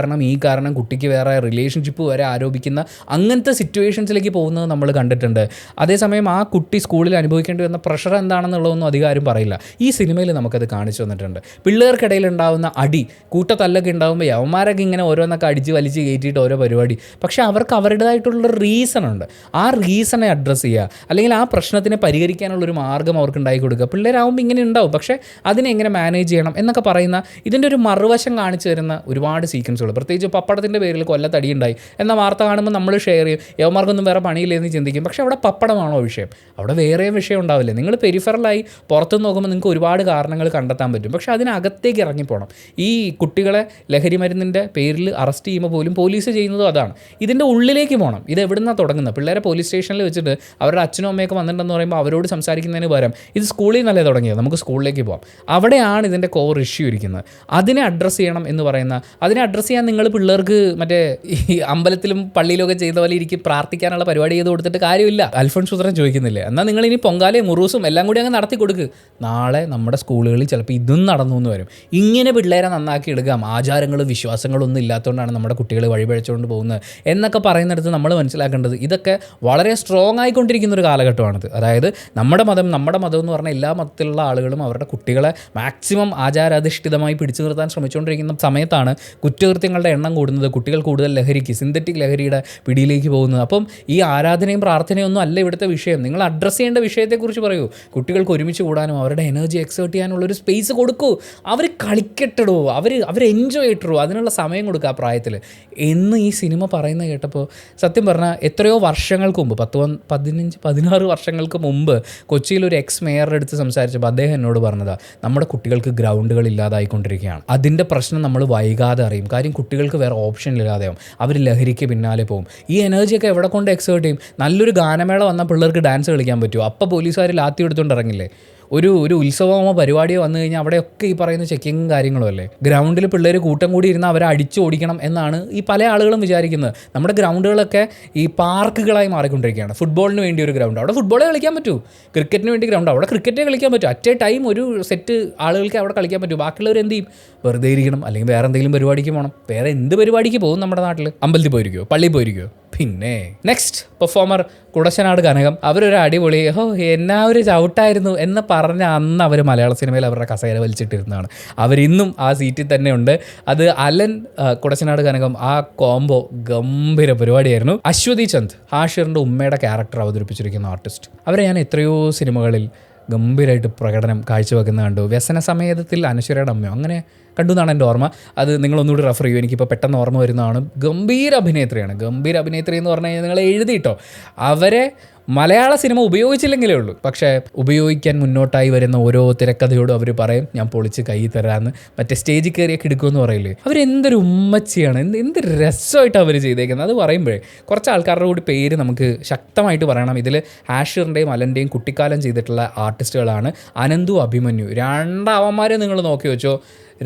ഈ കാരണം കുട്ടിക്ക് വേറെ റിലേഷൻഷിപ്പ് വരെ ആരോപിക്കുന്ന അങ്ങനത്തെ സിറ്റുവേഷൻസിലേക്ക് പോകുന്നത് നമ്മൾ കണ്ടിട്ടുണ്ട്. അതേസമയം ആ കുട്ടി സ്കൂളിൽ അനുഭവിക്കേണ്ടി വന്ന പ്രഷർ എന്താണെന്നുള്ളതൊന്നും അധികാരം പറയില്ല. ഈ സിനിമയിൽ നമുക്കത് കാണിച്ചു തന്നിട്ടുണ്ട്. പിള്ളേർക്കിടയിൽ ഉണ്ടാകുന്ന അടി, കൂട്ടത്തല്ലൊക്കെ ഉണ്ടാകുമ്പോൾ യവന്മാരൊക്കെ ഇങ്ങനെ ഓരോന്നൊക്കെ അടിച്ച് വലിച്ച് കയറ്റിയിട്ട് ഓരോ പരിപാടി. പക്ഷേ അവർക്ക് അവരുടേതായിട്ടുള്ളൊരു റീസണുണ്ട്. ആ റീസണെ അഡ്രസ്സ് ചെയ്യുക, അല്ലെങ്കിൽ ആ പ്രശ്നത്തിനെ പരിഹരിക്കാനുള്ളൊരു മാർഗ്ഗം അവർക്ക് ഉണ്ടാക്കി കൊടുക്കുക. പിള്ളേരാകുമ്പോൾ ഇങ്ങനെ ഉണ്ടാവും, പക്ഷേ അതിനെ എങ്ങനെ മാനേജ് ചെയ്യണം എന്നൊക്കെ പറയുന്ന ഇതിൻ്റെ ഒരു മറുവശം കാണിച്ചു തരുന്ന ഒരുപാട് സീക്വൻസുകൾ. പ്രത്യേകിച്ച് പപ്പടത്തിൻ്റെ പേരിൽ കൊല്ലത്തടിയുണ്ടായി എന്ന വാർത്ത കാണുമ്പോൾ നമ്മൾ ഷെയർ ചെയ്യും, യവന്മാർക്കൊന്നും വേറെ പണിയില്ലെന്ന് ചിന്തിക്കും. പക്ഷേ അവിടെ പപ്പടമാണോ വിഷയം? അവിടെ വേറെയും വിഷയം ഉണ്ടാവില്ലേ? നിങ്ങൾ പെരിഫറലായി പുറത്ത് നോക്കുമ്പോൾ നിങ്ങൾക്ക് ഒരുപാട് കാരണങ്ങൾ കണ്ടെത്താൻ പറ്റും. പക്ഷേ അതിനകത്തേക്ക് ഇറങ്ങിപ്പോണം. ഈ കുട്ടികളെ ലഹരി മരുന്നിൻ്റെ പേരിൽ അറസ്റ്റ് ചെയ്യുമ്പോൾ പോലും പോലീസ് ചെയ്യുന്നതും അതാണ്. ഇതിൻ്റെ ഉള്ളിലേക്ക് പോകണം. ഇത് എവിടുന്നാണ് തുടങ്ങുന്നത്? പിള്ളേരെ പോലീസ് സ്റ്റേഷനിൽ വെച്ചിട്ട് അവരുടെ അച്ഛനും അമ്മയൊക്കെ വന്നിട്ടുണ്ടെന്ന് പറയുമ്പോൾ അവരോട് സംസാരിക്കുന്നതിന് പകരം ഇത് സ്കൂളിൽ നിന്നല്ലേ തുടങ്ങിയത്, നമുക്ക് സ്കൂളിലേക്ക് പോകാം. അവിടെയാണ് ഇതിൻ്റെ കോർ ഇഷ്യൂ ഇരിക്കുന്നത്. അതിനെ അഡ്രസ്സ് ചെയ്യണം എന്ന് പറയുന്ന, അതിനെ അഡ്രസ്സ് ചെയ്യാൻ നിങ്ങൾ പിള്ളേർക്ക് മറ്റേ ഈ അമ്പലത്തിലും പള്ളിയിലൊക്കെ ചെയ്ത പോലെ ഇരിക്കും പ്രാർത്ഥിക്കാനുള്ള പരിപാടി ചെയ്ത് കൊടുത്തിട്ട് കാര്യമില്ല. അൽഫോൺസ് പുത്രൻ ചോദിക്കുന്നില്ലേ, എന്നാൽ നിങ്ങൾ ഇനി പൊങ്കാലയും മുറൂസും എല്ലാം കൂടി അങ്ങ് നടത്തി കൊടുക്ക്. നാളെ നമ്മുടെ സ്കൂളുകളിൽ ചിലപ്പോൾ ഇതും നടന്നു എന്ന് വരും. ഇങ്ങനെ പിള്ളേരെ നന്നാക്കി എടുക്കാം. ആചാരങ്ങളും വിശ്വാസങ്ങളും ഒന്നും ഇല്ലാത്തതുകൊണ്ടാണ് നമ്മുടെ കുട്ടികൾ വഴിപഴച്ചുകൊണ്ട് പോകുന്നത് എന്നൊക്കെ പറയുന്നിടത്ത് നമ്മൾ മനസ്സിലാക്കേണ്ടത് ഇതൊക്കെ വളരെ സ്ട്രോങ് ആയിക്കൊണ്ടിരിക്കുന്ന ഒരു കാലഘട്ടമാണിത്. അതായത് നമ്മുടെ മതം എന്ന് പറഞ്ഞാൽ എല്ലാ മതത്തിലുള്ള ആളുകളും അവരുടെ കുട്ടികളെ മാക്സിമം ആചാരാധിഷ്ഠിതമായി പിടിച്ചു നിർത്താൻ ശ്രമിച്ചുകൊണ്ടിരിക്കുന്ന സമയത്താണ് കുറ്റകൃത്യങ്ങളുടെ എണ്ണം കൂടുന്നത്, കുട്ടികൾ കൂടുതൽ ലഹരിക്ക്, സിന്തറ്റിക് ലഹരിയുടെ പിടിയിലേക്ക് പോകുന്നത്. അപ്പം ഈ ആരാധനയും പ്രാർത്ഥനയും ഒന്നും അല്ല ഇവിടുത്തെ വിഷയം. നിങ്ങൾ അഡ്രസ്സ് ചെയ്യേണ്ട വിഷയത്തെക്കുറിച്ച് പറയൂ. കുട്ടികൾക്ക് ഒരുമിച്ച് കൂടാനും അവരുടെ എനർജി എക്സേർട്ട് ചെയ്യാനുള്ളൊരു സ്പേസ് കൊടുക്കൂ. അവർ കളിക്കട്ടോ, അവർ എൻജോയ് ചെയ്തിട്ടോ, അതിനുള്ള സമയം കൊടുക്കുക ആ പ്രായത്തിൽ എന്ന് ഈ സിനിമ പറയുന്നത് കേട്ടപ്പോൾ സത്യം പറഞ്ഞാൽ എത്രയോ വർഷങ്ങൾക്ക് മുമ്പ് 15-16 വർഷങ്ങൾക്ക് മുമ്പ് കൊച്ചിയിൽ ഒരു എക്സ് മേയറുടെ അടുത്ത് സംസാരിച്ചപ്പോൾ അദ്ദേഹം എന്നോട് പറഞ്ഞതാണ്, നമ്മുടെ കുട്ടികൾക്ക് ഗ്രൗണ്ടുകൾ ഇല്ലാതായിക്കൊണ്ടിരിക്കുകയാണ്. അതിൻ്റെ പ്രശ്നം നമ്മൾ വൈകാതെ അറിയും. കാര്യം കുട്ടികൾക്ക് വേറെ ഓപ്ഷൻ ഇല്ലാതെയാവും. അവർ ലഹരിക്ക് പിന്നാലെ പോകും. ഈ എനർജിയൊക്കെ എവിടെ കൊണ്ട് എക്സേർട്ട് ചെയ്യും? നല്ലൊരു ഗാനമേള വന്നാൽ പിള്ളേർക്ക് ഡാൻസ് കളിക്കാൻ പറ്റുമോ? അപ്പോൾ പോലീസുകാർ ലാത്തി എടുത്തുകൊണ്ട് ഇറങ്ങില്ലേ? ഒരു ഉത്സവമോ പരിപാടിയോ വന്നു കഴിഞ്ഞാൽ അവിടെയൊക്കെ ഈ പറയുന്ന ചെക്കിങ്ങും കാര്യങ്ങളും അല്ലേ. ഗ്രൗണ്ടിൽ പിള്ളേർ കൂട്ടം കൂടി ഇരുന്ന് അവരെ അടിച്ചു ഓടിക്കണം എന്നാണ് ഈ പല ആളുകളും വിചാരിക്കുന്നത്. നമ്മുടെ ഗ്രൗണ്ടുകളൊക്കെ ഈ പാർക്കുകളായി മാറിക്കൊണ്ടിരിക്കുകയാണ്. ഫുട്ബോളിന് വേണ്ടി ഒരു ഗ്രൗണ്ട്, അവിടെ ഫുട്ബോളേ കളിക്കാൻ പറ്റൂ. ക്രിക്കറ്റിന് വേണ്ടി ഗ്രൗണ്ട്, അവിടെ ക്രിക്കറ്റേ കളിക്കാൻ പറ്റും. അറ്റ് എ ടൈം ഒരു സെറ്റ് ആളുകൾക്ക് അവിടെ കളിക്കാൻ പറ്റും. ബാക്കിയുള്ളവർ എന്ത് ചെയ്യും? വെറുതെ ഇരിക്കണം, അല്ലെങ്കിൽ വേറെ എന്തെങ്കിലും പരിപാടിക്ക് പോകണം. വേറെ എന്ത് പരിപാടിക്ക് പോകും നമ്മുടെ നാട്ടിൽ? അമ്പലത്തിൽ പോയിരിക്കുമോ, പള്ളിയിൽ പോയിരിക്കുമോ? പിന്നെ നെക്സ്റ്റ് പെർഫോമർ കുടശനാട് കനകം. അവരൊരു അടിപൊളി എന്നാ ഒരു ചവിട്ടായിരുന്നു എന്ന് പറഞ്ഞ അന്ന് അവർ മലയാള സിനിമയിൽ അവരുടെ കസേര വലിച്ചിട്ടിരുന്നതാണ്. അവരിന്നും ആ സീറ്റിൽ തന്നെ ഉണ്ട്. അത് അലൻ കുടശനാട് കനകം, ആ കോംബോ ഗംഭീര പരിപാടിയായിരുന്നു. അശ്വതി ചന്ദ്, ഹാഷിറിൻ്റെ ഉമ്മയുടെ ക്യാരക്ടർ അവതരിപ്പിച്ചിരിക്കുന്ന ആർട്ടിസ്റ്റ്. അവരെ ഞാൻ എത്രയോ സിനിമകളിൽ ഗംഭീരമായിട്ട് പ്രകടനം കാഴ്ചവെക്കുന്ന കണ്ടു. വ്യസന സമേതത്തിൽ അനശ്വരയുടെ അമ്മയോ അങ്ങനെ കണ്ടു എന്നാണ് എൻ്റെ ഓർമ്മ. അത് നിങ്ങളൊന്നുകൂടി റെഫർ ചെയ്യും, എനിക്കിപ്പോൾ പെട്ടെന്ന് ഓർമ്മ വരുന്നതാണ്. ഗംഭീര അഭിനേത്രിയാണ്. ഗംഭീര അഭിനേത്രി എന്ന് പറഞ്ഞു കഴിഞ്ഞാൽ നിങ്ങൾ എഴുതിയിട്ടോ. അവരെ മലയാള സിനിമ ഉപയോഗിച്ചില്ലെങ്കിലേ ഉള്ളൂ, പക്ഷേ ഉപയോഗിക്കാൻ മുന്നോട്ടായി വരുന്ന ഓരോ തിരക്കഥയോടും അവർ പറയും ഞാൻ പൊളിച്ച് കൈ തരാമെന്ന്. മറ്റേ സ്റ്റേജിൽ കയറിയൊക്കെ എടുക്കുമെന്ന് പറയില്ലേ, അവരെന്തൊരു ഉമ്മച്ചിയാണ്, എന്ത് രസമായിട്ട് അവർ ചെയ്തേക്കുന്നത്. അത് പറയുമ്പോഴേ കുറച്ച് ആൾക്കാരുടെ കൂടി പേര് നമുക്ക് ശക്തമായിട്ട് പറയണം. ഇതിൽ ഹാഷിറിൻ്റെയും അലൻ്റെയും കുട്ടിക്കാലം ചെയ്തിട്ടുള്ള ആർട്ടിസ്റ്റുകളാണ് അനന്തു, അഭിമന്യു. രണ്ടവന്മാരെ നിങ്ങൾ നോക്കി വെച്ചോ.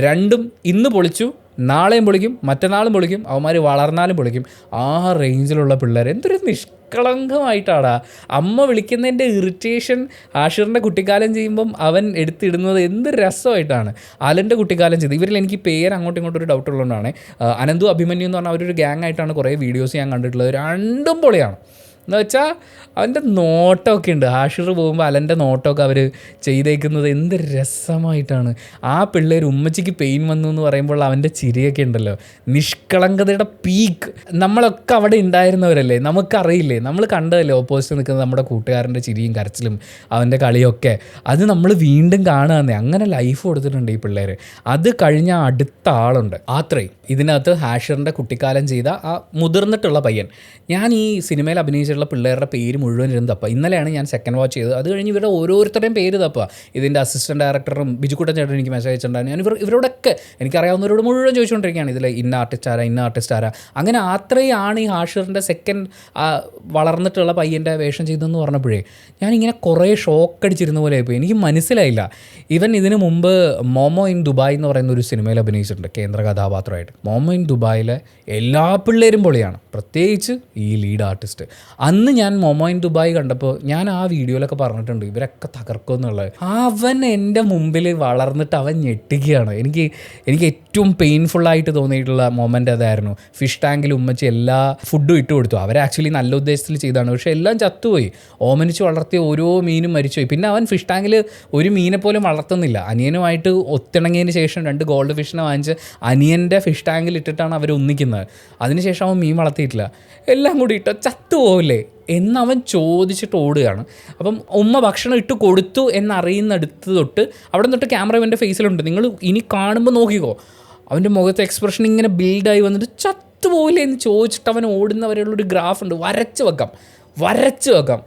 രണ്ടും ഇന്ന് പൊളിച്ചു, നാളെയും പൊളിക്കും, മറ്റന്നാളും പൊളിക്കും, അവന്മാർ വളർന്നാലും പൊളിക്കും. ആ റേഞ്ചിലുള്ള പിള്ളേർ എന്തൊരു നിഷ്കളങ്കമായിട്ടാണ്. അമ്മ വിളിക്കുന്നതിൻ്റെ ഇറിറ്റേഷൻ ആഷിറിൻ്റെ കുട്ടിക്കാലം ചെയ്യുമ്പം അവൻ എടുത്തിടുന്നത് എന്ത് രസമായിട്ടാണ്. അലൻ്റെ കുട്ടിക്കാലം ചെയ്ത് ഇവരിൽ എനിക്ക് പേര് അങ്ങോട്ടും ഇങ്ങോട്ടും ഒരു ഡൗട്ട് ഉള്ളതുകൊണ്ടാണ്. അനന്തു, അഭിമന്യു എന്ന് പറഞ്ഞാൽ അവരൊരു ഗ്യാങ് ആയിട്ടാണ് കുറേ വീഡിയോസ് ഞാൻ കണ്ടിട്ടുള്ളത്. രണ്ടും പൊളിയാണ്. എന്ന് വെച്ചാൽ അവൻ്റെ നോട്ടമൊക്കെ ഉണ്ട്. ഹാഷിർ പോകുമ്പോൾ അലൻ്റെ നോട്ടമൊക്കെ അവർ ചെയ്തേക്കുന്നത് എന്ത് രസമായിട്ടാണ്. ആ പിള്ളേർ ഉമ്മച്ചിക്ക് പെയിൻ വന്നു എന്ന് പറയുമ്പോൾ അവൻ്റെ ചിരിയൊക്കെ ഉണ്ടല്ലോ, നിഷ്കളങ്കതയുടെ പീക്ക്. നമ്മളൊക്കെ അവിടെ ഉണ്ടായിരുന്നവരല്ലേ, നമുക്കറിയില്ലേ, നമ്മൾ കണ്ടതല്ലേ ഓപ്പോസിറ്റ് നിൽക്കുന്ന നമ്മുടെ കൂട്ടുകാരൻ്റെ ചിരിയും കരച്ചിലും അവൻ്റെ കളിയൊക്കെ. അത് നമ്മൾ വീണ്ടും കാണുകയെന്നേ. അങ്ങനെ ലൈഫ് കൊടുത്തിട്ടുണ്ട് ഈ പിള്ളേർ. അത് കഴിഞ്ഞ അടുത്ത ആളുണ്ട് ആത്രയും. ഇതിനകത്ത് ഹാഷിറിൻ്റെ കുട്ടിക്കാലം ചെയ്ത ആ മുതിർന്നിട്ടുള്ള പയ്യൻ. ഞാൻ ഈ സിനിമയിൽ അഭിനയിച്ചിട്ടുള്ള പിള്ളേരുടെ പേര് മുഴുവൻ ഇരുന്ന് തപ്പ. ഇന്നലെയാണ് ഞാൻ സെക്കൻഡ് വാച്ച് ചെയ്തത്. അത് കഴിഞ്ഞ് ഇവരുടെ ഓരോരുത്തരുടെയും പേര് തപ്പുക. ഇതിൻ്റെ അസിസ്റ്റൻറ്റ് ഡയറക്ടറും ബിജുക്കുട്ടൻ ചേട്ടൻ എനിക്ക് മെസ്സേജ് അയച്ചിട്ടുണ്ടായിരുന്നു. ഞാൻ ഇവരോടൊക്കെ എനിക്കറിയാവുന്നവരോട് മുഴുവൻ ചോദിച്ചുകൊണ്ടിരിക്കുകയാണ് ഇതിൽ ഇന്ന ആർട്ടിസ്റ്റ് ആരാ. അങ്ങനെ അത്രയാണ് ഈ ഹാഷിറിൻ്റെ സെക്കൻഡ് വളർന്നിട്ടുള്ള പയ്യൻ്റെ വേഷം ചെയ്തതെന്ന് പറഞ്ഞപ്പോഴേ ഞാനിങ്ങനെ കുറേ ഷോക്കടിച്ചിരുന്ന പോലെ ആയിപ്പോയി. എനിക്ക് മനസ്സിലായില്ല. ഇവൻ ഇതിനു മുമ്പ് മോമോ ഇൻ ദുബായ് എന്ന് പറയുന്ന ഒരു സിനിമയിൽ അഭിനയിച്ചിട്ടുണ്ട് കേന്ദ്ര കഥാപാത്രമായിട്ട്. മോമോ ഇൻ ദുബായിലെ എല്ലാ പിള്ളേരും പൊളിയാണ്, പ്രത്യേകിച്ച് ഈ ലീഡ് ആർട്ടിസ്റ്റ്. അന്ന് ഞാൻ മോമോ ഇൻ ദുബായ് കണ്ടപ്പോൾ ഞാൻ ആ വീഡിയോയിലൊക്കെ പറഞ്ഞിട്ടുണ്ട് ഇവരൊക്കെ തകർക്കും എന്നുള്ളത്. അവൻ എൻ്റെ മുമ്പിൽ വളർന്നിട്ട് അവൻ ഞെട്ടിക്കുകയാണ്. എനിക്ക് ഏറ്റവും പെയിൻഫുള്ളായിട്ട് തോന്നിയിട്ടുള്ള മൊമെൻ്റ് അതായിരുന്നു. ഫിഷ് ടാങ്കിൽ ഉമ്മച്ചി എല്ലാ ഫുഡും ഇട്ട് കൊടുത്തു. അവർ ആക്ച്വലി നല്ല ഉദ്ദേശത്തിൽ ചെയ്താണ്, പക്ഷേ എല്ലാം ചത്തുപോയി. ഓമനിച്ച് വളർത്തിയ ഓരോ മീനും മരിച്ചുപോയി. പിന്നെ അവൻ ഫിഷ് ടാങ്കിൽ ഒരു മീനെ പോലും വളർത്തുന്നില്ല. അനിയനുമായിട്ട് ഒത്തിണങ്ങിയതിന് ശേഷം 2 ഗോൾഡ് ഫിഷിനെ വാങ്ങിച്ച് അനിയൻ്റെ ഫിഷ് ടാങ്കിൽ ഇട്ടിട്ടാണ് അവർ ഒന്നിക്കുന്നത്. അതിനുശേഷം അവൻ മീൻ വളർത്തിയിട്ടില്ല. എല്ലാം കൂടി ഇട്ടോ ചത്തുപോകില്ലേ എന്നവൻ ചോദിച്ചിട്ട് ഓടുകയാണ്. അപ്പം ഉമ്മ ഭക്ഷണം ഇട്ട് കൊടുത്തു എന്നറിയുന്നിടത്ത് തൊട്ട് അവിടെ തൊട്ട് ക്യാമറ അവൻ്റെ ഫേസിലുണ്ട്. നിങ്ങൾ ഇനി കാണുമ്പോൾ നോക്കിക്കോ, അവൻ്റെ മുഖത്തെ എക്സ്പ്രഷൻ ഇങ്ങനെ ബിൽഡായി വന്നിട്ട് ചത്തുപോകില്ലേ എന്ന് ചോദിച്ചിട്ട് അവൻ ഓടുന്നവരെയുള്ളൊരു ഗ്രാഫ് ഉണ്ട്. വരച്ച് വെക്കാം.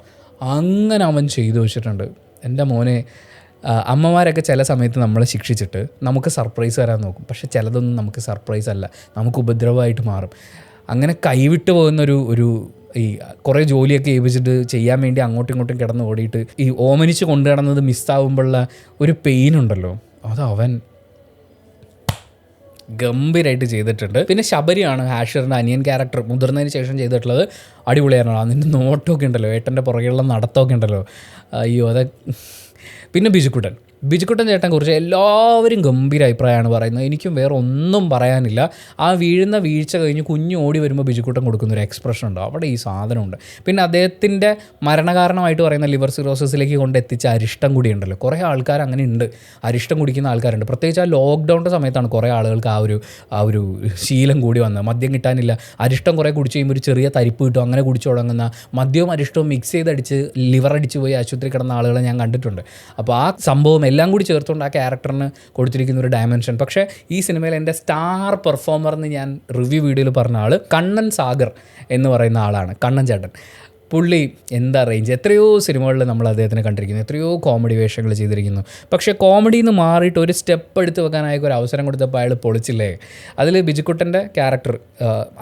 അങ്ങനെ അവൻ ചെയ്തു വെച്ചിട്ടുണ്ട്. എൻ്റെ മോനെ, അമ്മമാരൊക്കെ ചില സമയത്ത് നമ്മളെ ശിക്ഷിച്ചിട്ട് നമുക്ക് സർപ്രൈസ് തരാൻ നോക്കും. പക്ഷേ ചിലതൊന്നും നമുക്ക് സർപ്രൈസ് അല്ല, നമുക്ക് ഉപദ്രവമായിട്ട് മാറും. അങ്ങനെ കൈവിട്ട് പോകുന്നൊരു ഈ കുറേ ജോലിയൊക്കെ ഏൽപ്പിച്ചിട്ട് ചെയ്യാൻ വേണ്ടി അങ്ങോട്ടും ഇങ്ങോട്ടും കിടന്ന് ഓടിയിട്ട് ഈ ഓമനിച്ച് കൊണ്ടു കിടന്നത് മിസ്സാവുമ്പോഴുള്ള ഒരു പെയിനുണ്ടല്ലോ, അത് അവൻ ഗംഭീരമായിട്ട് ചെയ്തിട്ടുണ്ട്. പിന്നെ ശബരിയാണ് ഹാഷിറിൻ്റെ അനിയൻ ക്യാരക്ടർ മുതിർന്നതിന് ശേഷം ചെയ്തിട്ടുള്ളത്. അടിപൊളിയായിരുന്നു. അതിൻ്റെ നോട്ടമൊക്കെ ഉണ്ടല്ലോ, ഏട്ടൻ്റെ പുറകെയുള്ള നടത്തമൊക്കെ ഉണ്ടല്ലോ, അയ്യോ അത്. പിന്നെ ബിജുക്കുട്ടൻ ചേട്ടനെ കുറിച്ച് എല്ലാവരും ഗംഭീര അഭിപ്രായമാണ് പറയുന്നത്. എനിക്കും വേറെ ഒന്നും പറയാനില്ല. ആ വീഴുന്ന വീഴ്ച കഴിഞ്ഞ് കുഞ്ഞു ഓടി വരുമ്പോൾ ബിജുക്കുട്ടൻ കൊടുക്കുന്നൊരു എക്സ്പ്രഷൻ ഉണ്ട്, അവിടെ ഈ സാധനമുണ്ട്. പിന്നെ അദ്ദേഹത്തിൻ്റെ മരണകാരണമായിട്ട് പറയുന്ന ലിവർ സിറോസിസിലേക്ക് കൊണ്ടെത്തിച്ച അരിഷ്ടം കൂടി ഉണ്ടല്ലോ. കുറേ ആൾക്കാർ അങ്ങനെ ഉണ്ട്, അരിഷ്ടം കുടിക്കുന്ന ആൾക്കാരുണ്ട്. പ്രത്യേകിച്ച് ആ ലോക്ക്ഡൗണിൻ്റെ സമയത്താണ് കുറേ ആളുകൾക്ക് ആ ഒരു ശീലം കൂടി വന്നത്. മദ്യം കിട്ടാനില്ല, അരിഷ്ടം കുറേ കുടിച്ച് കഴിയുമ്പോൾ ഒരു ചെറിയ തരിപ്പ് കിട്ടും, അങ്ങനെ കുടിച്ചു തുടങ്ങുന്ന മദ്യവും അരിഷ്ടവും മിക്സ് ചെയ്തടിച്ച് ലിവർ അടിച്ച് പോയി ആശുപത്രി കിടന്ന ആളുകളെ ഞാൻ കണ്ടിട്ടുണ്ട്. അപ്പോൾ ആ സംഭവം എല്ലാം കൂടി ചേർത്തുകൊണ്ട് ആ ക്യാരക്ടറിന് കൊടുത്തിരിക്കുന്ന ഒരു ഡയമെൻഷൻ. പക്ഷേ ഈ സിനിമയിൽ എൻ്റെ സ്റ്റാർ പെർഫോമർ എന്ന് ഞാൻ റിവ്യൂ വീഡിയോയിൽ പറഞ്ഞ ആൾ കണ്ണൻ സാഗർ എന്ന് പറയുന്ന ആളാണ്. കണ്ണൻ ചേട്ടൻ പുള്ളി എന്താ റേഞ്ച്, എത്രയോ സിനിമകളിൽ നമ്മൾ അദ്ദേഹത്തിനെ കണ്ടിരിക്കുന്നു, എത്രയോ കോമഡി വേഷങ്ങൾ ചെയ്തിരിക്കുന്നു. പക്ഷേ കോമഡിയിൽ നിന്ന് മാറിയിട്ട് ഒരു സ്റ്റെപ്പ് എടുത്ത് വെക്കാനായി ഒരു അവസരം കൊടുത്തപ്പോൾ അയാൾ പൊളിച്ചില്ലേ. അതിൽ ബിജുക്കുട്ടൻ്റെ ക്യാരക്ടർ,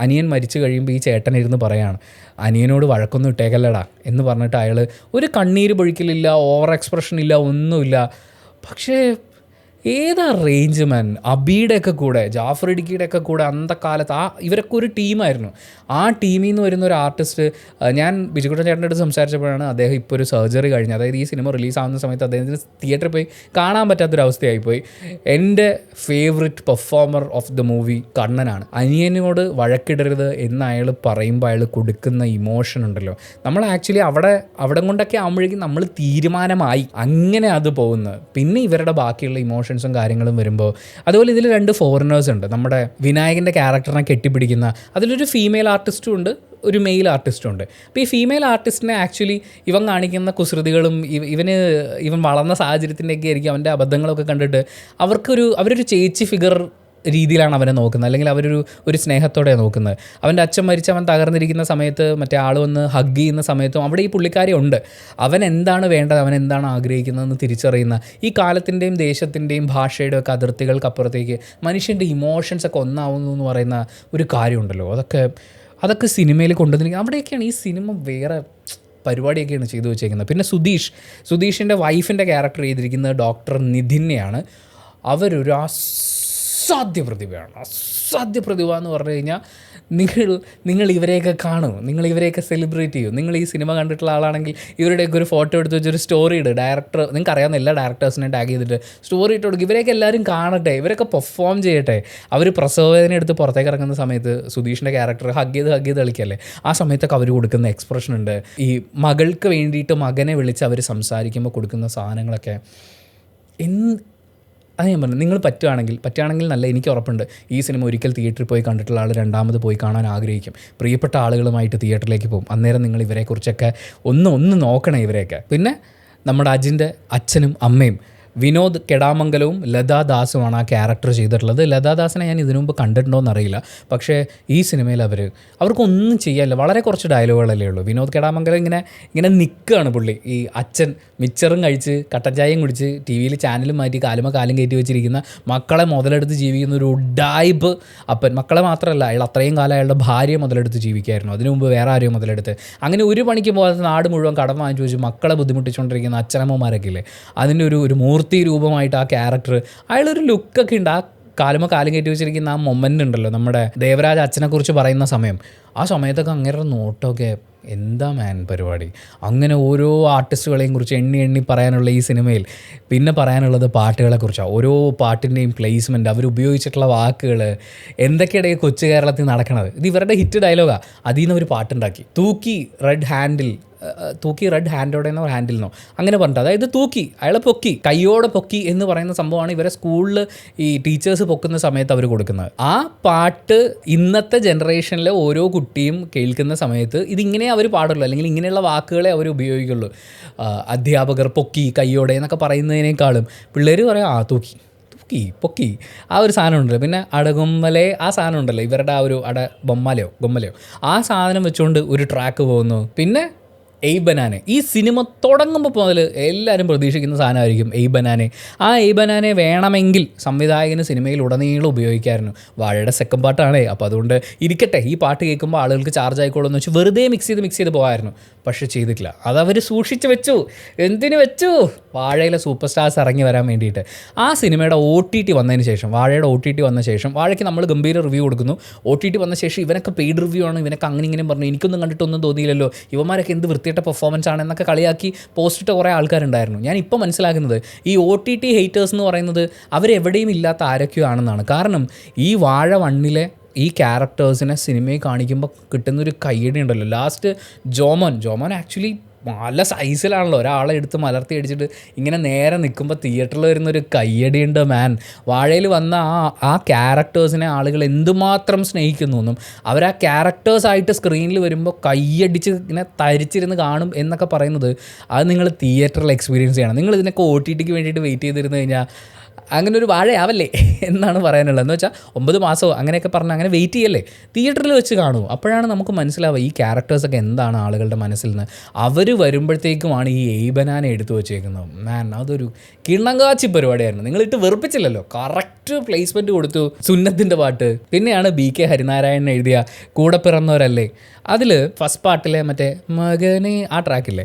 അനിയൻ മരിച്ചു കഴിയുമ്പോൾ ഈ ചേട്ടൻ ഇരുന്ന് പറയാണ്, അനിയനോട് വഴക്കൊന്നും ഇട്ടേക്കല്ലടാ എന്ന് പറഞ്ഞിട്ട് അയാൾ ഒരു കണ്ണീര് പൊഴിക്കലില്ല, ഓവർ എക്സ്പ്രഷൻ ഇല്ല, ഒന്നുമില്ല. പക്ഷേ ഏതാ റേഞ്ച് മാൻ. അബിയുടെയൊക്കെ കൂടെ, ജാഫർ ഇടുക്കിയുടെയൊക്കെ കൂടെ അന്തക്കാലത്ത് ഇവരൊക്കെ ഒരു ടീമായിരുന്നു. ആ ടീമിൽ നിന്ന് വരുന്ന ഒരു ആർട്ടിസ്റ്റ്, ഞാൻ ബിജുക്കുട്ടൻ ചേട്ടൻ്റെ അടുത്ത് സംസാരിച്ചപ്പോഴാണ് അദ്ദേഹം ഇപ്പോൾ ഒരു സർജറി കഴിഞ്ഞ്, അതായത് ഈ സിനിമ റിലീസാവുന്ന സമയത്ത് അദ്ദേഹത്തിന് തിയേറ്ററിൽ പോയി കാണാൻ പറ്റാത്തൊരവസ്ഥയായിപ്പോയി. എൻ്റെ favourite performer of the movie കണ്ണനാണ്. അനിയനോട് വഴക്കിടരുത് എന്ന് അയാൾ പറയുമ്പോൾ അയാൾ കൊടുക്കുന്ന ഇമോഷൻ ഉണ്ടല്ലോ, നമ്മൾ ആക്ച്വലി അവിടെ കൊണ്ടൊക്കെ ആകുമ്പോഴേക്കും നമ്മൾ തീരുമാനമായി അങ്ങനെ അത് പോകുന്നത്. പിന്നെ ഇവരുടെ ബാക്കിയുള്ള ഇമോഷൻസും കാര്യങ്ങളും വരുമ്പോൾ, അതുപോലെ ഇതിൽ 2 ഫോറിനേഴ്സ് ഉണ്ട്. നമ്മുടെ വിനായകൻ്റെ ക്യാരക്ടറിനെ കെട്ടിപ്പിടിക്കുന്ന, അതിലൊരു ഫീമെയിൽ ആർട്ടിസ്റ്റും ഉണ്ട്, ഒരു മെയിൽ ആർട്ടിസ്റ്റും ഉണ്ട്. അപ്പോൾ ഈ ഫീമെയിൽ ആർട്ടിസ്റ്റിനെ ആക്ച്വലി ഇവൻ കാണിക്കുന്ന കുസൃതികളും ഇവൻ വളർന്ന സാഹചര്യത്തിൻ്റെയൊക്കെ ആയിരിക്കും അവൻ്റെ അബദ്ധങ്ങളൊക്കെ കണ്ടിട്ട് അവരൊരു ചേച്ചി ഫിഗർ രീതിയിലാണ് അവനെ നോക്കുന്നത്, അല്ലെങ്കിൽ ഒരു സ്നേഹത്തോടെ നോക്കുന്നത്. അവൻ്റെ അച്ഛൻ മരിച്ച് അവൻ തകർന്നിരിക്കുന്ന സമയത്ത് മറ്റേ ആൾ വന്ന് ഹഗ് ചെയ്യുന്ന സമയത്തും അവിടെ ഈ പുള്ളിക്കാരി ഉണ്ട്. അവൻ എന്താണ് വേണ്ടത്, അവൻ എന്താണ് ആഗ്രഹിക്കുന്നതെന്ന് തിരിച്ചറിയുന്ന, ഈ കാലത്തിൻ്റെയും ദേശത്തിൻ്റെയും ഭാഷയുടെ ഒക്കെ അതിർത്തികൾക്കപ്പുറത്തേക്ക് മനുഷ്യൻ്റെ ഇമോഷൻസ് ഒക്കെ ഒന്നാവുന്നു എന്ന് പറയുന്ന ഒരു കാര്യമുണ്ടല്ലോ, അതൊക്കെ സിനിമയിൽ കൊണ്ടുവന്നിരിക്കുന്നത്. അവിടെയൊക്കെയാണ് ഈ സിനിമ വേറെ പരിപാടിയൊക്കെയാണ് ചെയ്തു വെച്ചേക്കുന്നത്. പിന്നെ സുധീഷിൻ്റെ വൈഫിൻ്റെ ക്യാരക്ടർ ചെയ്തിരിക്കുന്നത് ഡോക്ടർ നിധിനെയാണ്. അവരൊരു അസാധ്യ പ്രതിഭ എന്ന് പറഞ്ഞു കഴിഞ്ഞാൽ നിങ്ങൾ ഇവരെയൊക്കെ കാണും, നിങ്ങൾ ഇവരെയൊക്കെ സെലിബ്രേറ്റ് ചെയ്യും. നിങ്ങൾ ഈ സിനിമ കണ്ടിട്ടുള്ള ആളാണെങ്കിൽ ഇവരുടെയൊക്കെ ഒരു ഫോട്ടോ എടുത്ത് വെച്ചൊരു സ്റ്റോറി ഇട്. നിങ്ങൾക്ക് അറിയാവുന്ന എല്ലാ ഡയറക്ടേഴ്സിനെ ടാഗ് ചെയ്തിട്ട് സ്റ്റോറി ഇട്ട് കൊടുക്കും. ഇവരെയൊക്കെ എല്ലാവരും കാണട്ടെ, ഇവരൊക്കെ പെർഫോം ചെയ്യട്ടെ. അവർ പ്രസവവേദന എടുത്ത് പുറത്തേക്ക് ഇറങ്ങുന്ന സമയത്ത് സുധീഷിൻ്റെ ക്യാരക്ടർ ഹഗ് ചെയ്ത് കളിക്കല്ലേ, ആ സമയത്തൊക്കെ അവർ കൊടുക്കുന്ന എക്സ്പ്രഷൻ ഉണ്ട്. ഈ മകൾക്ക് വേണ്ടിയിട്ട് മകനെ വിളിച്ച് അവർ സംസാരിക്കുമ്പോൾ കൊടുക്കുന്ന സാധനങ്ങളൊക്കെ അത് ഞാൻ പറഞ്ഞു. നിങ്ങൾ പറ്റുകയാണെങ്കിൽ നല്ല, എനിക്ക് ഉറപ്പുണ്ട് ഈ സിനിമ ഒരിക്കൽ തിയേറ്ററിൽ പോയി കണ്ടിട്ടുള്ള ആൾ രണ്ടാമത് പോയി കാണാൻ ആഗ്രഹിക്കും. പ്രിയപ്പെട്ട ആളുകളുമായിട്ട് തിയേറ്ററിലേക്ക് പോകും. അന്നേരം നിങ്ങൾ ഇവരെക്കുറിച്ചൊക്കെ ഒന്ന് നോക്കണം ഇവരെയൊക്കെ. പിന്നെ നമ്മുടെ അജിൻ്റെ അച്ഛനും അമ്മയും വിനോദ് കെടാമംഗലവും ലതാദാസുമാണ് ആ ക്യാരക്ടർ ചെയ്തിട്ടുള്ളത്. ലതാദാസിനെ ഞാൻ ഇതിനു മുമ്പ് കണ്ടിട്ടുണ്ടോ എന്നറിയില്ല, പക്ഷേ ഈ സിനിമയിൽ അവർക്കൊന്നും ചെയ്യാനില്ല, വളരെ കുറച്ച് ഡയലോഗുകളല്ലേ ഉള്ളൂ. വിനോദ് കെടാമംഗലം ഇങ്ങനെ നിൽക്കുകയാണ് പുള്ളി. ഈ അച്ഛൻ മിച്ചറും കഴിച്ച് കട്ടൻ ചായയും കുടിച്ച് ടി വിയിൽ ചാനലും മാറ്റി കാലും കയറ്റി വെച്ചിരിക്കുന്ന, മക്കളെ മുതലെടുത്ത് ജീവിക്കുന്ന ഒരു ഉഡായിപ്പ് അപ്പൻ. മക്കളെ മാത്രമല്ല, അയാൾ അത്രയും കാലം അയാളുടെ ഭാര്യയെ മുതലെടുത്ത് ജീവിക്കായിരുന്നു, അതിനു മുമ്പ് വേറെ ആരെയും മുതലെടുത്ത്. അങ്ങനെ ഒരു പണിക്ക് പോകാത്ത നാട് മുഴുവൻ കടം വാങ്ങിച്ചു വെച്ച് മക്കളെ ബുദ്ധിമുട്ടിച്ചുകൊണ്ടിരിക്കുന്ന അച്ഛനമ്മമാരൊക്കെ ഇല്ലേ, അതിൻ്റെ ഒരു മൂർത്തി രൂപമായിട്ട് ആ ക്യാരക്ടർ, അയാളൊരു ലുക്കൊക്കെ ഉണ്ട്. ആ കാലും കയറ്റി വെച്ചിരിക്കുന്ന ആ മൊമെൻ്റ് ഉണ്ടല്ലോ, നമ്മുടെ ദേവരാജ അച്ഛനെക്കുറിച്ച് പറയുന്ന സമയം, ആ സമയത്തൊക്കെ അങ്ങനെ നോട്ടമൊക്കെ എന്താ മാൻ പരിപാടി. അങ്ങനെ ഓരോ ആർട്ടിസ്റ്റുകളെയും കുറിച്ച് എണ്ണി പറയാനുള്ള ഈ സിനിമയിൽ പിന്നെ പറയാനുള്ളത് പാട്ടുകളെക്കുറിച്ചാണ്. ഓരോ പാട്ടിൻ്റെയും പ്ലേസ്മെൻറ്റ്, അവരുപയോഗിച്ചിട്ടുള്ള വാക്കുകൾ, എന്തൊക്കെയാണ് ഈ കൊച്ചു കേരളത്തിൽ നടക്കണത്. ഇത് ഇവരുടെ ഹിറ്റ് ഡയലോഗാണ്. അതിൽ നിന്ന് ഒരു പാട്ടുണ്ടാക്കി, തൂക്കി റെഡ് ഹാൻഡോടെ എന്നോ ഹാൻഡിൽ അങ്ങനെ പറഞ്ഞിട്ട്, അതായത് തൂക്കി, അയാളെ പൊക്കി, കയ്യോടെ പൊക്കി എന്ന് പറയുന്ന സംഭവമാണ് ഇവരെ സ്കൂളിൽ ഈ ടീച്ചേഴ്സ് പൊക്കുന്ന സമയത്ത് അവർ കൊടുക്കുന്നത്. ആ പാട്ട് ഇന്നത്തെ ജനറേഷനിലെ ഓരോ കുട്ടിയും കേൾക്കുന്ന സമയത്ത് ഇതിങ്ങനെ അവർ പാടുള്ളൂ, അല്ലെങ്കിൽ ഇങ്ങനെയുള്ള വാക്കുകളെ അവർ ഉപയോഗിക്കുള്ളൂ. അധ്യാപകർ പൊക്കി കയ്യോടെ എന്നൊക്കെ പറയുന്നതിനേക്കാളും പിള്ളേർ പറയാം പൊക്കി ആ ഒരു സാധനം ഉണ്ടല്ലോ. പിന്നെ അടകുമ്മലെ ആ സാധനം ഉണ്ടല്ലോ, ഇവരുടെ ആ ഒരു ഗൊമ്മലയോ ആ സാധനം വെച്ചുകൊണ്ട് ഒരു ട്രാക്ക് പോകുന്നു. പിന്നെ എയ് ബനാനെ, ഈ സിനിമ തുടങ്ങുമ്പോൾ മുതൽ എല്ലാവരും പ്രതീക്ഷിക്കുന്ന സാധനമായിരിക്കും എയ് ബനാനെ. ആ എയ് ബനാനെ വേണമെങ്കിൽ സംവിധായകന് സിനിമയിൽ ഉടനീളം ഉപയോഗിക്കായിരുന്നു. വാഴയുടെ സെക്കൻഡ് പാട്ടാണേ, അപ്പോൾ അതുകൊണ്ട് ഇരിക്കട്ടെ, ഈ പാട്ട് കേൾക്കുമ്പോൾ ആളുകൾക്ക് ചാർജ് ആയിക്കോളൂ എന്ന് വെച്ച് വെറുതെ മിക്സ് ചെയ്ത് പോകാമായിരുന്നു. പക്ഷേ ചെയ്തിട്ടില്ല, അതവർ സൂക്ഷിച്ച് വെച്ചു. എന്തിനു വെച്ചു? വാഴയിലെ സൂപ്പർ സ്റ്റാർസ് ഇറങ്ങി വരാൻ വേണ്ടിയിട്ട്. ആ സിനിമയുടെ OTT വന്നതിന് ശേഷം, വാഴയുടെ OTT വന്ന ശേഷം, വാഴയ്ക്ക് നമ്മൾ ഗംഭീര റിവ്യൂ കൊടുക്കുന്നു. OTT വന്ന ശേഷം ഇവനൊക്കെ പെയ്ഡ് റിവ്യൂ ആണ്, ഇവനൊക്കെ അങ്ങനെ പറഞ്ഞു, എനിക്കൊന്നും കണ്ടിട്ടൊന്നും തോന്നിയില്ലല്ലോ, ഇവന്മാരൊക്കെ എന്ത് വൃത്തിയായിട്ട പെർഫോമൻസ് ആണെന്നൊക്കെ കളിയാക്കി പോസ്റ്റിട്ട് കുറേ ആൾക്കാരുണ്ടായിരുന്നു. ഞാനിപ്പോൾ മനസ്സിലാക്കുന്നത് ഈ OTT ഹേറ്റേഴ്സ് എന്ന് പറയുന്നത് അവരെവിടെയും ഇല്ലാത്ത ആരൊക്കെയോ ആണെന്നാണ്. കാരണം ഈ വാഴ 1 ഈ ക്യാരക്ടേഴ്സിനെ സിനിമയിൽ കാണിക്കുമ്പോൾ കിട്ടുന്നൊരു കയ്യടി ഉണ്ടല്ലോ. ലാസ്റ്റ് ജോമോൻ ആക്ച്വലി നല്ല സൈസിലാണല്ലോ, ഒരാളെ എടുത്ത് മലർത്തി അടിച്ചിട്ട് ഇങ്ങനെ നേരെ നിൽക്കുമ്പോൾ തിയേറ്ററിൽ വരുന്നൊരു കയ്യടിയുണ്ട് മാൻ. വാഴയിൽ വന്ന ആ ക്യാരക്ടേഴ്സിനെ ആളുകൾ എന്തുമാത്രം സ്നേഹിക്കുന്നു എന്നും അവർ ആ ക്യാരക്ടേഴ്സായിട്ട് സ്ക്രീനിൽ വരുമ്പോൾ കയ്യടിച്ച് ഇങ്ങനെ തരിച്ചിരുന്ന് കാണും എന്നൊക്കെ പറയുന്നത്, അത് നിങ്ങൾ തിയേറ്ററിൽ എക്സ്പീരിയൻസ് ചെയ്യണം. നിങ്ങൾ ഇതിനൊക്കെ OTTക്ക് വേണ്ടിയിട്ട് വെയിറ്റ് ചെയ്തിരുന്നു കഴിഞ്ഞാൽ അങ്ങനെ ഒരു വാഴയാവല്ലേ എന്നാണ് പറയാനുള്ളത്. എന്ന് വെച്ചാൽ 9 മാസമോ അങ്ങനെയൊക്കെ പറഞ്ഞ് അങ്ങനെ വെയിറ്റ് ചെയ്യല്ലേ, തിയേറ്ററിൽ വെച്ച് കാണൂ. അപ്പോഴാണ് നമുക്ക് മനസ്സിലാവുക ഈ ക്യാരക്ടേഴ്സൊക്കെ എന്താണ് ആളുകളുടെ മനസ്സിൽ നിന്ന്. അവർ വരുമ്പോഴത്തേക്കുമാണ് ഈ എയ്ബനാനെ എടുത്തു വെച്ചേക്കുന്നത്. മാൻ, അതൊരു കിണ്ണങ്കാച്ചി പരിപാടിയായിരുന്നു. നിങ്ങളിട്ട് വെറുപ്പിച്ചില്ലല്ലോ, കറക്റ്റ് പ്ലേസ്മെൻറ്റ് കൊടുത്തു. സുന്നത്തിൻ്റെ പാട്ട്, പിന്നെയാണ് BK ഹരിനാരായണൻ എഴുതിയ കൂടെ പിറന്നവരല്ലേ, അതിൽ ഫസ്റ്റ് പാട്ടിലെ മറ്റേ മകനെ ആ ട്രാക്കില്ലേ,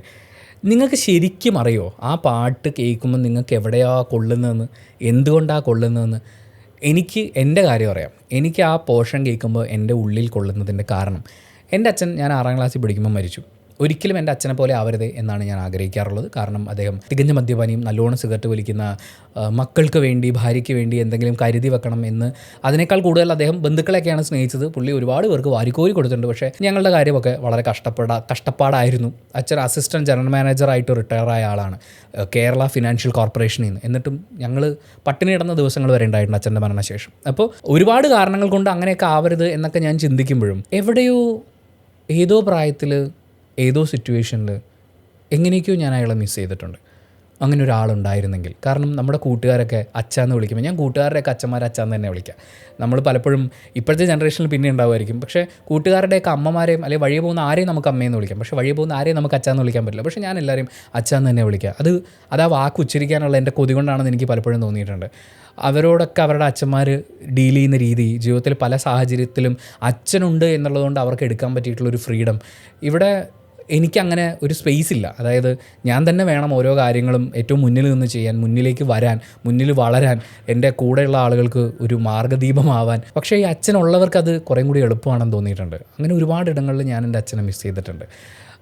നിങ്ങൾക്ക് ശരിക്കും അറിയുമോ ആ പാട്ട് കേൾക്കുമ്പോൾ നിങ്ങൾക്ക് എവിടെയാണ് കൊള്ളുന്നതെന്ന്, എന്തുകൊണ്ടാണ് കൊള്ളുന്നതെന്ന്? എനിക്ക് എൻ്റെ കാര്യം അറിയാം. എനിക്ക് ആ പോർഷൻ കേൾക്കുമ്പോൾ എൻ്റെ ഉള്ളിൽ കൊള്ളുന്നതിൻ്റെ കാരണം, എൻ്റെ അച്ഛൻ ഞാൻ 6ാം ക്ലാസ്സിൽ പഠിക്കുമ്പോൾ മരിച്ചു. ഒരിക്കലും എൻ്റെ അച്ഛനെ പോലെ ആവരുത് എന്നാണ് ഞാൻ ആഗ്രഹിക്കാറുള്ളത്. കാരണം അദ്ദേഹം തികഞ്ഞ മദ്യപാനിയും നല്ലോണം സിഗരറ്റ് വലിക്കുന്ന, മക്കൾക്ക് വേണ്ടി ഭാര്യയ്ക്ക് വേണ്ടി എന്തെങ്കിലും കരുതി വെക്കണം എന്ന്, അതിനേക്കാൾ കൂടുതൽ അദ്ദേഹം ബന്ധുക്കളെയൊക്കെയാണ് സ്നേഹിച്ചത്. പുള്ളി ഒരുപാട് പേർക്ക് വാരിക്കോരി കൊടുത്തിട്ടുണ്ട്. പക്ഷേ ഞങ്ങളുടെ കാര്യമൊക്കെ വളരെ കഷ്ടപ്പാടായിരുന്നു. അച്ഛൻ അസിസ്റ്റൻറ്റ് ജനറൽ മാനേജറായിട്ട് റിട്ടയറായ ആളാണ് കേരള ഫിനാൻഷ്യൽ കോർപ്പറേഷനിൽ നിന്ന്. എന്നിട്ടും ഞങ്ങൾ പട്ടിണി കിടന്ന ദിവസങ്ങൾ വരെ ഉണ്ടായിട്ടുണ്ട് അച്ഛൻ്റെ മരണശേഷം. അപ്പോൾ ഒരുപാട് കാരണങ്ങൾ കൊണ്ട് അങ്ങനെയൊക്കെ ആവരുത് എന്നൊക്കെ ഞാൻ ചിന്തിക്കുമ്പോഴും എവിടെയോ ഏതോ പ്രായത്തിൽ ഏതോ സിറ്റുവേഷനിൽ എങ്ങനെയൊക്കെയോ ഞാൻ അയാളെ മിസ് ചെയ്തിട്ടുണ്ട്. അങ്ങനെ ഒരാളുണ്ടായിരുന്നെങ്കിൽ. കാരണം നമ്മുടെ കൂട്ടുകാരൊക്കെ അച്ഛാന്ന് വിളിക്കുമ്പോൾ, ഞാൻ കൂട്ടുകാരുടെയൊക്കെ അച്ഛന്മാരെ അച്ഛാന്ന് തന്നെ വിളിക്കാം. നമ്മൾ പലപ്പോഴും ഇപ്പോഴത്തെ ജനറേഷനിൽ പിന്നെ ഉണ്ടാവുമായിരിക്കും. പക്ഷേ കൂട്ടുകാരുടെയൊക്കെ അമ്മമാരെയും അല്ലെങ്കിൽ വഴിയെ പോകുന്ന ആരെയും നമുക്ക് അമ്മയെന്ന് വിളിക്കാം. പക്ഷേ വഴിയെ പോകുന്ന ആരെയും നമുക്ക് അച്ഛാന്ന് വിളിക്കാൻ പറ്റില്ല. പക്ഷേ ഞാൻ എല്ലാവരെയും അച്ഛാന്ന് തന്നെ വിളിക്കുക. അത് ആ വാക്ക് ഉച്ചരിക്കാനുള്ള എൻ്റെ കൊതി കൊണ്ടാണെന്ന് എനിക്ക് പലപ്പോഴും തോന്നിയിട്ടുണ്ട്. അവരോടൊക്കെ അവരുടെ അച്ഛന്മാർ ഡീൽ ചെയ്യുന്ന രീതി, ജീവിതത്തിൽ പല സാഹചര്യത്തിലും അച്ഛനുണ്ട് എന്നുള്ളതുകൊണ്ട് അവർക്ക് എടുക്കാൻ പറ്റിയിട്ടുള്ളൊരു ഫ്രീഡം ഇവിടെ എനിക്കങ്ങനെ ഒരു സ്പേസ് ഇല്ല. അതായത് ഞാൻ തന്നെ വേണം ഓരോ കാര്യങ്ങളും ഏറ്റവും മുന്നിൽ നിന്ന് ചെയ്യാൻ, മുന്നിലേക്ക് വരാൻ, മുന്നിൽ വളരാൻ, എൻ്റെ കൂടെയുള്ള ആളുകൾക്ക് ഒരു മാർഗ്ഗദീപമാവാൻ. പക്ഷേ ഈ അച്ഛനുള്ളവർക്ക് അത് കുറേ കൂടി എളുപ്പമാണെന്ന് തോന്നിയിട്ടുണ്ട്. അങ്ങനെ ഒരുപാട് ഇടങ്ങളിൽ ഞാൻ എൻ്റെ അച്ഛനെ മിസ് ചെയ്തിട്ടുണ്ട്.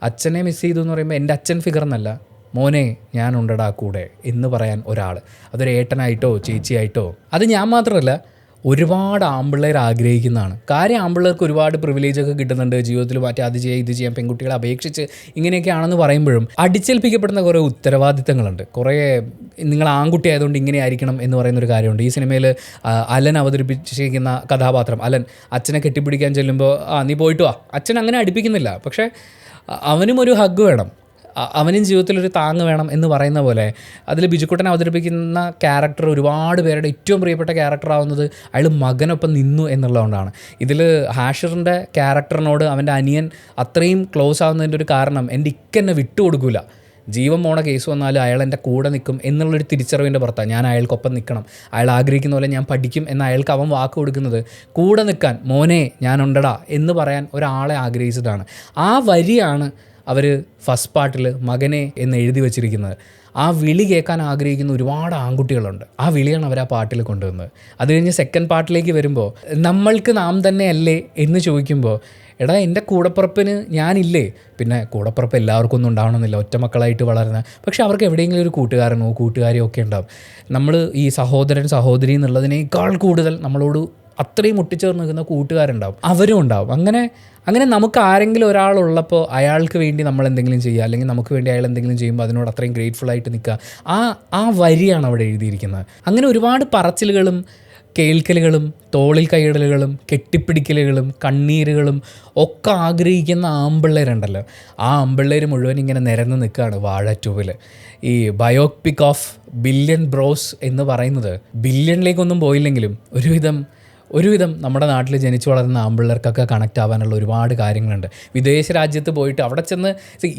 അച്ഛനെ മിസ് ചെയ്തു എന്ന് പറയുമ്പോൾ എൻ്റെ അച്ഛൻ ഫിഗർ എന്നല്ല, മോനെ ഞാനുണ്ടടാ കൂടെ എന്ന് പറയാൻ ഒരാൾ, അതൊരു ഏട്ടനായിട്ടോ ചേച്ചിയായിട്ടോ. അത് ഞാൻ മാത്രമല്ല, ഒരുപാട് ആമ്പിള്ളേർ ആഗ്രഹിക്കുന്നതാണ്. കാര്യം ആമ്പിള്ളേർക്ക് ഒരുപാട് പ്രിവിലേജൊക്കെ കിട്ടുന്നുണ്ട് ജീവിതത്തിൽ, മാറ്റി അത് ചെയ്യാം ഇത് ചെയ്യാം, പെൺകുട്ടികളെ അപേക്ഷിച്ച് ഇങ്ങനെയൊക്കെയാണെന്ന് പറയുമ്പോഴും അടിച്ചേൽപ്പിക്കപ്പെടുന്ന കുറേ ഉത്തരവാദിത്തങ്ങളുണ്ട്. കുറേ നിങ്ങൾ ആൺകുട്ടി ആയതുകൊണ്ട് ഇങ്ങനെ ആയിരിക്കണം എന്ന് പറയുന്നൊരു കാര്യമുണ്ട്. ഈ സിനിമയിൽ അലൻ അവതരിപ്പിച്ചിരിക്കുന്ന കഥാപാത്രം, അലൻ അച്ഛനെ കെട്ടിപ്പിടിക്കാൻ ചെല്ലുമ്പോൾ നീ പോയിട്ട് വാ, അച്ഛൻ അങ്ങനെ അടുപ്പിക്കുന്നില്ല. പക്ഷേ അവനും ഒരു ഹഗ് വേണം, അവനും ജീവിതത്തിലൊരു താങ്ങ് വേണം എന്ന് പറയുന്ന പോലെ അതിൽ ബിജുക്കുട്ടൻ അവതരിപ്പിക്കുന്ന ക്യാരക്ടർ ഒരുപാട് പേരുടെ ഏറ്റവും പ്രിയപ്പെട്ട ക്യാരക്ടറാവുന്നത് അയാൾ മകനൊപ്പം നിന്നു എന്നുള്ളതുകൊണ്ടാണ്. ഇതിൽ ഹാഷിറിൻ്റെ ക്യാരക്ടറിനോട് അവൻ്റെ അനിയൻ അത്രയും ക്ലോസ് ആവുന്നതിൻ്റെ ഒരു കാരണം, എൻ്റെ ഇക്കെന്നെ വിട്ടുകൊടുക്കില്ല, ജീവൻ പോണ കേസ് വന്നാലും അയാൾ എൻ്റെ കൂടെ നിൽക്കും എന്നുള്ളൊരു തിരിച്ചറിവിൻ്റെ പുറത്താണ് ഞാൻ അയാൾക്കൊപ്പം നിൽക്കണം, അയാൾ ആഗ്രഹിക്കുന്ന പോലെ ഞാൻ പഠിക്കും എന്ന് അയാൾക്ക് അവൻ വാക്ക് കൊടുക്കുന്നത്. കൂടെ നിൽക്കാൻ, മോനെ ഞാനുണ്ടടാ എന്ന് പറയാൻ ഒരാളെ ആഗ്രഹിച്ചിട്ടാണ്. ആ വരിയാണ് അവർ ഫസ്റ്റ് പാർട്ടിൽ മകനെ എന്ന് എഴുതി വച്ചിരിക്കുന്നത്. ആ വിളി കേൾക്കാൻ ആഗ്രഹിക്കുന്ന ഒരുപാട് ആൺകുട്ടികളുണ്ട്. ആ വിളിയാണ് അവർ ആ പാട്ടിൽ കൊണ്ടുവന്നത്. അത് കഴിഞ്ഞ് സെക്കൻഡ് പാർട്ടിലേക്ക് വരുമ്പോൾ നമ്മൾക്ക് നാം തന്നെയല്ലേ എന്ന് ചോദിക്കുമ്പോൾ, എടാ എൻ്റെ കൂടപ്പുറപ്പിന് ഞാനില്ലേ. പിന്നെ കൂടപ്പുറപ്പ് എല്ലാവർക്കും ഒന്നും ഉണ്ടാവണമെന്നില്ല, ഒറ്റ മക്കളായിട്ട് വളരുന്ന, പക്ഷേ അവർക്ക് എവിടെയെങ്കിലും ഒരു കൂട്ടുകാരനോ കൂട്ടുകാരിയോ ഒക്കെ ഉണ്ടാവും. നമ്മൾ ഈ സഹോദരൻ സഹോദരി എന്നുള്ളതിനേക്കാൾ കൂടുതൽ നമ്മളോട് അത്രയും ഒട്ടിച്ചേർന്ന് നിൽക്കുന്ന കൂട്ടുകാരുണ്ടാവും, അവരും ഉണ്ടാവും. അങ്ങനെ നമുക്ക് ആരെങ്കിലും ഒരാളുള്ളപ്പോൾ അയാൾക്ക് വേണ്ടി നമ്മൾ എന്തെങ്കിലും ചെയ്യുക, അല്ലെങ്കിൽ നമുക്ക് വേണ്ടി അയാൾ എന്തെങ്കിലും ചെയ്യുമ്പോൾ അതിനോട് അത്രയും ഗ്രേറ്റ്ഫുള്ളായിട്ട് നിൽക്കുക. ആ വരിയാണ് അവിടെ എഴുതിയിരിക്കുന്നത്. അങ്ങനെ ഒരുപാട് പറച്ചിലുകളും കേൾക്കലുകളും തോളിൽ കൈയിടലുകളും കെട്ടിപ്പിടിക്കലുകളും കണ്ണീരുകളും ഒക്കെ ആഗ്രഹിക്കുന്ന ആമ്പിള്ളേരുണ്ടല്ലോ, ആ ആമ്പിള്ളേർ മുഴുവൻ ഇങ്ങനെ നിരന്ന് നിൽക്കുകയാണ് വാഴ 2-ൽ. ഈ ബയോപിക് ഓഫ് ബില്യൺ ബ്രോസ് എന്ന് പറയുന്നത് ബില്യണിലേക്കൊന്നും പോയില്ലെങ്കിലും ഒരുവിധം നമ്മുടെ നാട്ടിൽ ജനിച്ചു വളർന്ന ആമ്പിള്ളേർക്കൊക്കെ കണക്റ്റ് ആവാനുള്ള ഒരുപാട് കാര്യങ്ങളുണ്ട്. വിദേശ രാജ്യത്ത് പോയിട്ട് അവിടെ ചെന്ന്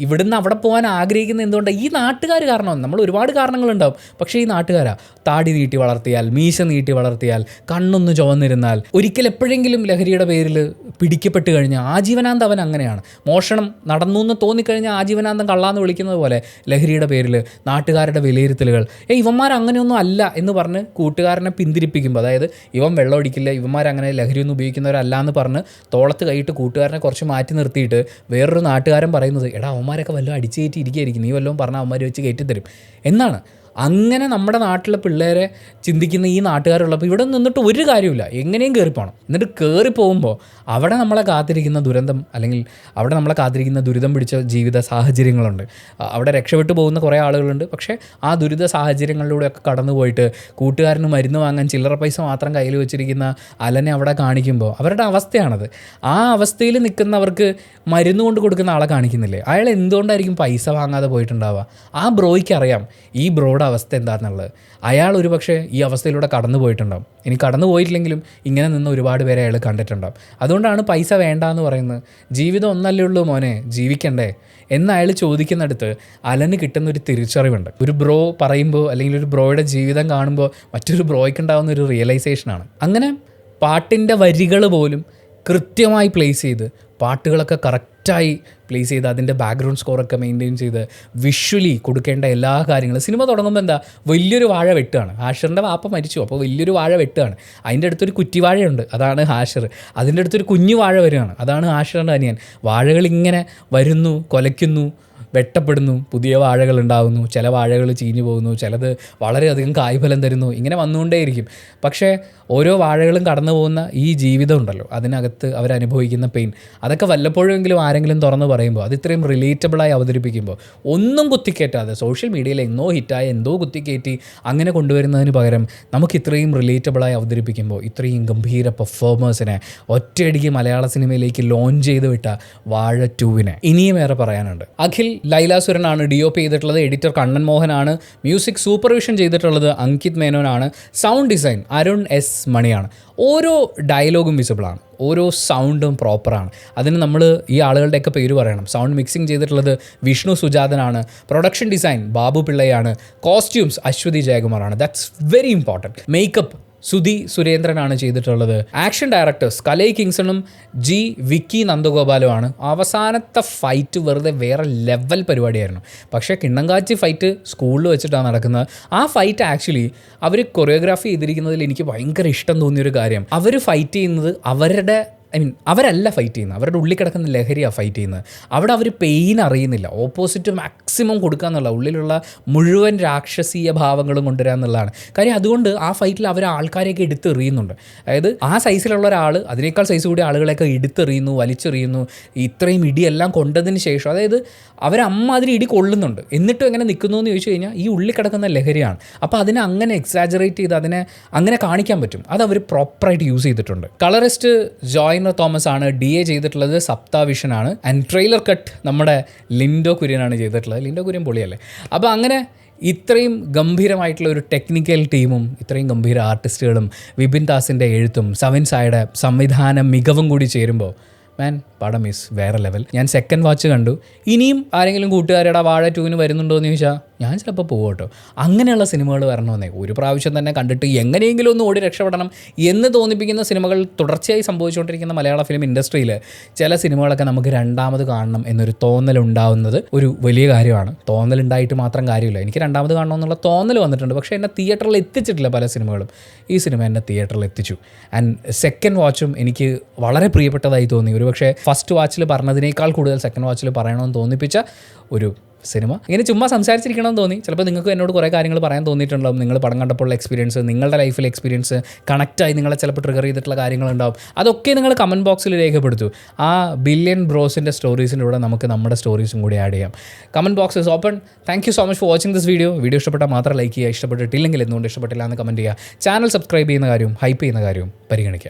ഇവിടുന്ന് അവിടെ പോകാൻ ആഗ്രഹിക്കുന്ന എന്തുകൊണ്ടാണ്? ഈ നാട്ടുകാർ കാരണമാണ്. നമ്മൾ ഒരുപാട് കാരണങ്ങളുണ്ടാവും, പക്ഷേ ഈ നാട്ടുകാരാ. താടി നീട്ടി വളർത്തിയാൽ, മീശ നീട്ടി വളർത്തിയാൽ, കണ്ണൊന്ന് ചുവന്നിരുന്നാൽ, ഒരിക്കൽ എപ്പോഴെങ്കിലും ലഹരിയുടെ പേരിൽ പിടിക്കപ്പെട്ട് കഴിഞ്ഞാൽ ആജീവനാന്തം അവൻ അങ്ങനെയാണ്. മോഷണം നടന്നു എന്ന് തോന്നിക്കഴിഞ്ഞാൽ ആജീവനാന്തം കള്ളാന്ന് വിളിക്കുന്നത് പോലെ ലഹരിയുടെ പേരിൽ നാട്ടുകാരുടെ വിലയിരുത്തലുകൾ, ഇവന്മാർ അങ്ങനെയൊന്നും അല്ല എന്ന് പറഞ്ഞ് കൂട്ടുകാരനെ പിന്തിരിപ്പിക്കുമ്പോൾ, അതായത് ഇവൻ വെള്ളം അടിക്കില്ല, ഇവന്മാരങ്ങനെ ലഹരിയൊന്നും ഉപയോഗിക്കുന്നവരല്ല എന്ന് പറഞ്ഞ് തോളത്ത് കൈയിട്ട് കൂട്ടുകാരനെ കുറച്ച് മാറ്റി നിർത്തിയിട്ട് വേറൊരു നാട്ടുകാരൻ പറയുന്നത്, എടാ അവന്മാരൊക്കെ വല്ലതും അടിച്ച് കയറ്റി ഇരിക്കുകയായിരിക്കും, നീ വല്ലതും പറഞ്ഞാൽ അവന്മാർ വെച്ച് കയറ്റിത്തരും എന്നാണ്. അങ്ങനെ നമ്മുടെ നാട്ടിലെ പിള്ളേരെ ചിന്തിക്കുന്ന ഈ നാട്ടുകാരുള്ളപ്പോൾ ഇവിടെ നിന്നിട്ട് ഒരു കാര്യമില്ല, എങ്ങനെയും കയറിപ്പോണം. എന്നിട്ട് കയറിപ്പോകുമ്പോൾ അവിടെ നമ്മളെ കാത്തിരിക്കുന്ന ദുരന്തം, അല്ലെങ്കിൽ അവിടെ നമ്മളെ കാത്തിരിക്കുന്ന ദുരിതം പിടിച്ച ജീവിത സാഹചര്യങ്ങളുണ്ട്. അവിടെ രക്ഷപ്പെട്ടു പോകുന്ന കുറേ ആളുകളുണ്ട്. പക്ഷേ ആ ദുരിത സാഹചര്യങ്ങളിലൂടെയൊക്കെ കടന്നു പോയിട്ട് കൂട്ടുകാരന് മരുന്ന് വാങ്ങാൻ ചില്ലറ പൈസ മാത്രം കയ്യിൽ വെച്ചിരിക്കുന്ന അലനെ അവിടെ കാണിക്കുമ്പോൾ അവരുടെ അവസ്ഥയാണത്. ആ അവസ്ഥയിൽ നിൽക്കുന്നവർക്ക് മരുന്ന് കൊണ്ട് കൊടുക്കുന്ന ആളെ കാണിക്കുന്നില്ലേ, അയാൾ എന്തുകൊണ്ടായിരിക്കും പൈസ വാങ്ങാതെ പോയിട്ടുണ്ടാവുക? ആ ബ്രോയ്ക്ക് അറിയാം ഈ ബ്രോയുടെ അവസ്ഥ എന്താണെന്നുള്ളത്. അയാൾ ഒരു പക്ഷേ ഈ അവസ്ഥയിലൂടെ കടന്നു പോയിട്ടുണ്ടാവും. ഇനി കടന്നു പോയിട്ടില്ലെങ്കിലും ഇങ്ങനെ നിന്ന് ഒരുപാട് പേരെ അയാൾ കണ്ടിട്ടുണ്ടാവും. അതുകൊണ്ടാണ് പൈസ വേണ്ട എന്ന് പറയുന്നത്. ജീവിതം ഒന്നല്ലേ ഉള്ളൂ മോനെ, ജീവിക്കണ്ടേ എന്ന് അയാൾ ചോദിക്കുന്നിടത്ത് അലന് കിട്ടുന്നൊരു തിരിച്ചറിവുണ്ട്. ഒരു ബ്രോ പറയുമ്പോൾ അല്ലെങ്കിൽ ഒരു ബ്രോയുടെ ജീവിതം കാണുമ്പോൾ മറ്റൊരു ബ്രോയ്ക്ക് ഉണ്ടാകുന്ന ഒരു റിയലൈസേഷനാണ്. അങ്ങനെ പാട്ടിൻ്റെ വരികൾ പോലും കൃത്യമായി പ്ലേസ് ചെയ്ത്, പാട്ടുകളൊക്കെ കറക്റ്റായി പ്ലേസ് ചെയ്ത്, അതിൻ്റെ ബാക്ക്ഗ്രൗണ്ട് സ്കോറൊക്കെ മെയിൻറ്റെയിൻ ചെയ്ത്, വിഷ്വലി കൊടുക്കേണ്ട എല്ലാ കാര്യങ്ങളും. സിനിമ തുടങ്ങുമ്പോൾ എന്താ, വലിയൊരു വാഴ വെട്ടുകയാണ്. ഹാഷറിൻ്റെ വാപ്പ മരിച്ചു, അപ്പോൾ വലിയൊരു വാഴ വെട്ടുകയാണ്. അതിൻ്റെ അടുത്തൊരു കുറ്റിവാഴയുണ്ട്, അതാണ് ഹാഷർ. അതിൻ്റെ അടുത്തൊരു കുഞ്ഞു വാഴ വരികയാണ്, അതാണ് ഹാഷറിൻ്റെ അനിയൻ. വാഴകളിങ്ങനെ വരുന്നു, കൊലയ്ക്കുന്നു, വെട്ടപ്പെടുന്നു, പുതിയ വാഴകൾ ഉണ്ടാകുന്നു, ചില വാഴകൾ ചീഞ്ഞു പോകുന്നു, ചിലത് വളരെയധികം കായ്ഫലം തരുന്നു, ഇങ്ങനെ വന്നുകൊണ്ടേയിരിക്കും. പക്ഷേ ഓരോ വാഴകളും കടന്നു പോകുന്ന ഈ ജീവിതം ഉണ്ടല്ലോ, അതിനകത്ത് അവരനുഭവിക്കുന്ന പെയിൻ, അതൊക്കെ വല്ലപ്പോഴെങ്കിലും ആരെങ്കിലും തുറന്ന് പറയുമ്പോൾ, അത് ഇത്രയും റിലേറ്റബിളായി അവതരിപ്പിക്കുമ്പോൾ, ഒന്നും കുത്തിക്കയറ്റാതെ സോഷ്യൽ മീഡിയയിൽ എന്തോ ഹിറ്റായി എന്തോ കുത്തിക്കയറ്റി അങ്ങനെ കൊണ്ടുവരുന്നതിന് പകരം നമുക്ക് ഇത്രയും റിലേറ്റബിളായി അവതരിപ്പിക്കുമ്പോൾ, ഇത്രയും ഗംഭീര പെർഫോമേഴ്സിനെ ഒറ്റയടിക്ക് മലയാള സിനിമയിലേക്ക് ലോഞ്ച് ചെയ്ത് വിട്ട വാഴ 2-നെ ഇനിയും ഏറെ പറയാനുണ്ട്. അഖിൽ ലൈലാസുരനാണ് DOP ചെയ്തിട്ടുള്ളത്, എഡിറ്റർ കണ്ണൻ മോഹനാണ്, മ്യൂസിക് സൂപ്പർവിഷൻ ചെയ്തിട്ടുള്ളത് അങ്കിത് മേനോനാണ്, സൗണ്ട് ഡിസൈൻ അരുൺ S മണിയാണ്. ഓരോ ഡയലോഗും വിസിബിളാണ്, ഓരോ സൗണ്ടും പ്രോപ്പറാണ്. അതിന് നമ്മൾ ഈ ആളുകളുടെയൊക്കെ പേര് പറയണം. സൗണ്ട് മിക്സിംഗ് ചെയ്തിട്ടുള്ളത് വിഷ്ണു സുജാതനാണ്, പ്രൊഡക്ഷൻ ഡിസൈൻ ബാബു പിള്ളയാണ്, കോസ്റ്റ്യൂംസ് അശ്വതി ജയകുമാറാണ്. That's very important. Makeup Sudhi സുരേന്ദ്രനാണ് ചെയ്തിട്ടുള്ളത്. ആക്ഷൻ ഡയറക്ടേഴ്സ് കലൈ കിങ്സണും വിക്കി നന്ദഗോപാലുമാണ്. അവസാനത്തെ ഫൈറ്റ് വെറുതെ വേറെ ലെവൽ പരിപാടിയായിരുന്നു. പക്ഷേ കിണ്ണങ്കാച്ചി ഫൈറ്റ് സ്കൂളിൽ വെച്ചിട്ടാണ് നടക്കുന്നത്. ആ ഫൈറ്റ് ആക്ച്വലി അവർ കൊറിയോഗ്രാഫി ചെയ്തിരിക്കുന്നതിൽ എനിക്ക് ഭയങ്കര ഇഷ്ടം തോന്നിയൊരു കാര്യം, അവർ ഫൈറ്റ് ചെയ്യുന്നത് അവരല്ല ഫൈറ്റ് ചെയ്യുന്നത്, അവരുടെ ഉള്ളിൽ കിടക്കുന്ന ലഹരിയാണ് ഫൈറ്റ് ചെയ്യുന്നത്. അവിടെ അവർ പെയിൻ അറിയുന്നില്ല, ഓപ്പോസിറ്റ് മാക്സിമം കൊടുക്കുക എന്നുള്ള, ഉള്ളിലുള്ള മുഴുവൻ രാക്ഷസീയ ഭാവങ്ങളും കൊണ്ടുവരിക എന്നുള്ളതാണ് കാര്യം. അതുകൊണ്ട് ആ ഫൈറ്റിൽ അവർ ആൾക്കാരെയൊക്കെ എടുത്തെറിയുന്നുണ്ട്. അതായത് ആ സൈസിലുള്ള ഒരാൾ അതിനേക്കാൾ സൈസ് കൂടിയ ആളുകളെയൊക്കെ എടുത്തെറിയുന്നു, വലിച്ചെറിയുന്നു. ഇത്രയും ഇടിയെല്ലാം കൊണ്ടതിന് ശേഷം, അതായത് അവരമ്മാതിരി ഇടി കൊള്ളുന്നുണ്ട്, എന്നിട്ടും എങ്ങനെ നിൽക്കുന്നു എന്ന് ചോദിച്ചു കഴിഞ്ഞാൽ ഈ ഉള്ളിൽ കിടക്കുന്ന ലഹരിയാണ്. അപ്പോൾ അതിനെ അങ്ങനെ എക്സാജറേറ്റ് ചെയ്ത് അതിനെ അങ്ങനെ കാണിക്കാൻ പറ്റും. അത് അവർ പ്രോപ്പറായിട്ട് യൂസ് ചെയ്തിട്ടുണ്ട്. കളറിസ്റ്റ് ജോയ്നർ തോമസ് ആണ്, DA ചെയ്തിട്ടുള്ളത് സപ്താവിഷനാണ്, ആൻഡ് ട്രെയിലർ കട്ട് നമ്മുടെ ലിൻഡോ കുര്യനാണ് ചെയ്തിട്ടുള്ളത്. ലിൻഡോ കുര്യൻ പൊളിയല്ലേ. അപ്പോൾ അങ്ങനെ ഇത്രയും ഗംഭീരമായിട്ടുള്ള ഒരു ടെക്നിക്കൽ ടീമും ഇത്രയും ഗംഭീര ആർട്ടിസ്റ്റുകളും വിപിൻ ദാസിൻ്റെ എഴുത്തും സവിൻ സായുടെ സംവിധാന മികവും കൂടി ചേരുമ്പോൾ മാൻ, പടം ഈസ് വേറെ ലെവൽ. ഞാൻ സെക്കൻഡ് വാച്ച് കണ്ടു. ഇനിയും ആരെങ്കിലും കൂട്ടുകാരുടെ വാഴ 2-ന് വരുന്നുണ്ടോ എന്ന് ചോദിച്ചാൽ ഞാൻ ചിലപ്പോൾ പോകും കേട്ടോ. അങ്ങനെയുള്ള സിനിമകൾ വരണമെന്നേ, ഒരു പ്രാവശ്യം തന്നെ കണ്ടിട്ട് എങ്ങനെയെങ്കിലും ഒന്ന് ഓടി രക്ഷപ്പെടണം എന്ന് തോന്നിപ്പിക്കുന്ന സിനിമകൾ തുടർച്ചയായി സംഭവിച്ചുകൊണ്ടിരിക്കുന്ന മലയാള ഫിലിം ഇൻഡസ്ട്രിയിൽ ചില സിനിമകളൊക്കെ നമുക്ക് രണ്ടാമത് കാണണം എന്നൊരു തോന്നലുണ്ടാവുന്നത് ഒരു വലിയ കാര്യമാണ്. തോന്നലുണ്ടായിട്ട് മാത്രം കാര്യമില്ല, എനിക്ക് രണ്ടാമത് കാണണമെന്നുള്ള തോന്നൽ വന്നിട്ടുണ്ട്. പക്ഷേ എന്നെ തിയേറ്ററിൽ എത്തിച്ചിട്ടില്ല പല സിനിമകളും. ഈ സിനിമ എന്നെ തിയേറ്ററിൽ എത്തിച്ചു. ആൻഡ് സെക്കൻഡ് വാച്ചും എനിക്ക് വളരെ പ്രിയപ്പെട്ടതായി തോന്നി. പക്ഷേ ഫസ്റ്റ് വാച്ചിൽ പറഞ്ഞതിനേക്കാൾ കൂടുതൽ സെക്കൻഡ് വാച്ചിൽ പറയണമെന്ന് തോന്നിപ്പിച്ച ഒരു സിനിമ. ഇങ്ങനെ ചുമ്മാ സംസാരിച്ചിരിക്കണമെന്ന് തോന്നി. ചിലപ്പോൾ നിങ്ങൾക്ക് എന്നോട് കുറേ കാര്യങ്ങൾ പറയാൻ തോന്നിയിട്ടുണ്ടാവും. നിങ്ങൾ പടം കണ്ടപ്പോഴുള്ള എക്സ്പീരിയൻസ്, നിങ്ങളുടെ ലൈഫിലെ എക്സ്പീരിയൻസ്, കണക്റ്റായി നിങ്ങളെ ചിലപ്പോൾ ട്രിഗർ ചെയ്തിട്ടുള്ള കാര്യങ്ങളുണ്ടാവും. അതൊക്കെ നിങ്ങൾ കമൻറ്റ് ബോക്സിൽ രേഖപ്പെടുത്തൂ. ആ ബില്യൺ ബ്രോസിൻ്റെ സ്റ്റോറീസിലൂടെ നമുക്ക് നമ്മുടെ സ്റ്റോറീസും കൂടി ആഡ് ചെയ്യാം. Comment box is open. Thank you so much for watching this video. Video ഇഷ്ടപ്പെട്ടാൽ മാത്രം ലൈക്ക് ചെയ്യുക, ഇഷ്ടപ്പെട്ടിട്ടില്ലെങ്കിൽ എന്തുകൊണ്ട് ഇഷ്ടപ്പെട്ടില്ല എന്ന് കമൻറ്റ് ചെയ്യുക. ചാനൽ സബ്സ്ക്രൈബ് ചെയ്യുന്ന കാര്യവും ഹൈപ്പ് ചെയ്യുന്ന കാര്യവും പരിഗണിക്കുക.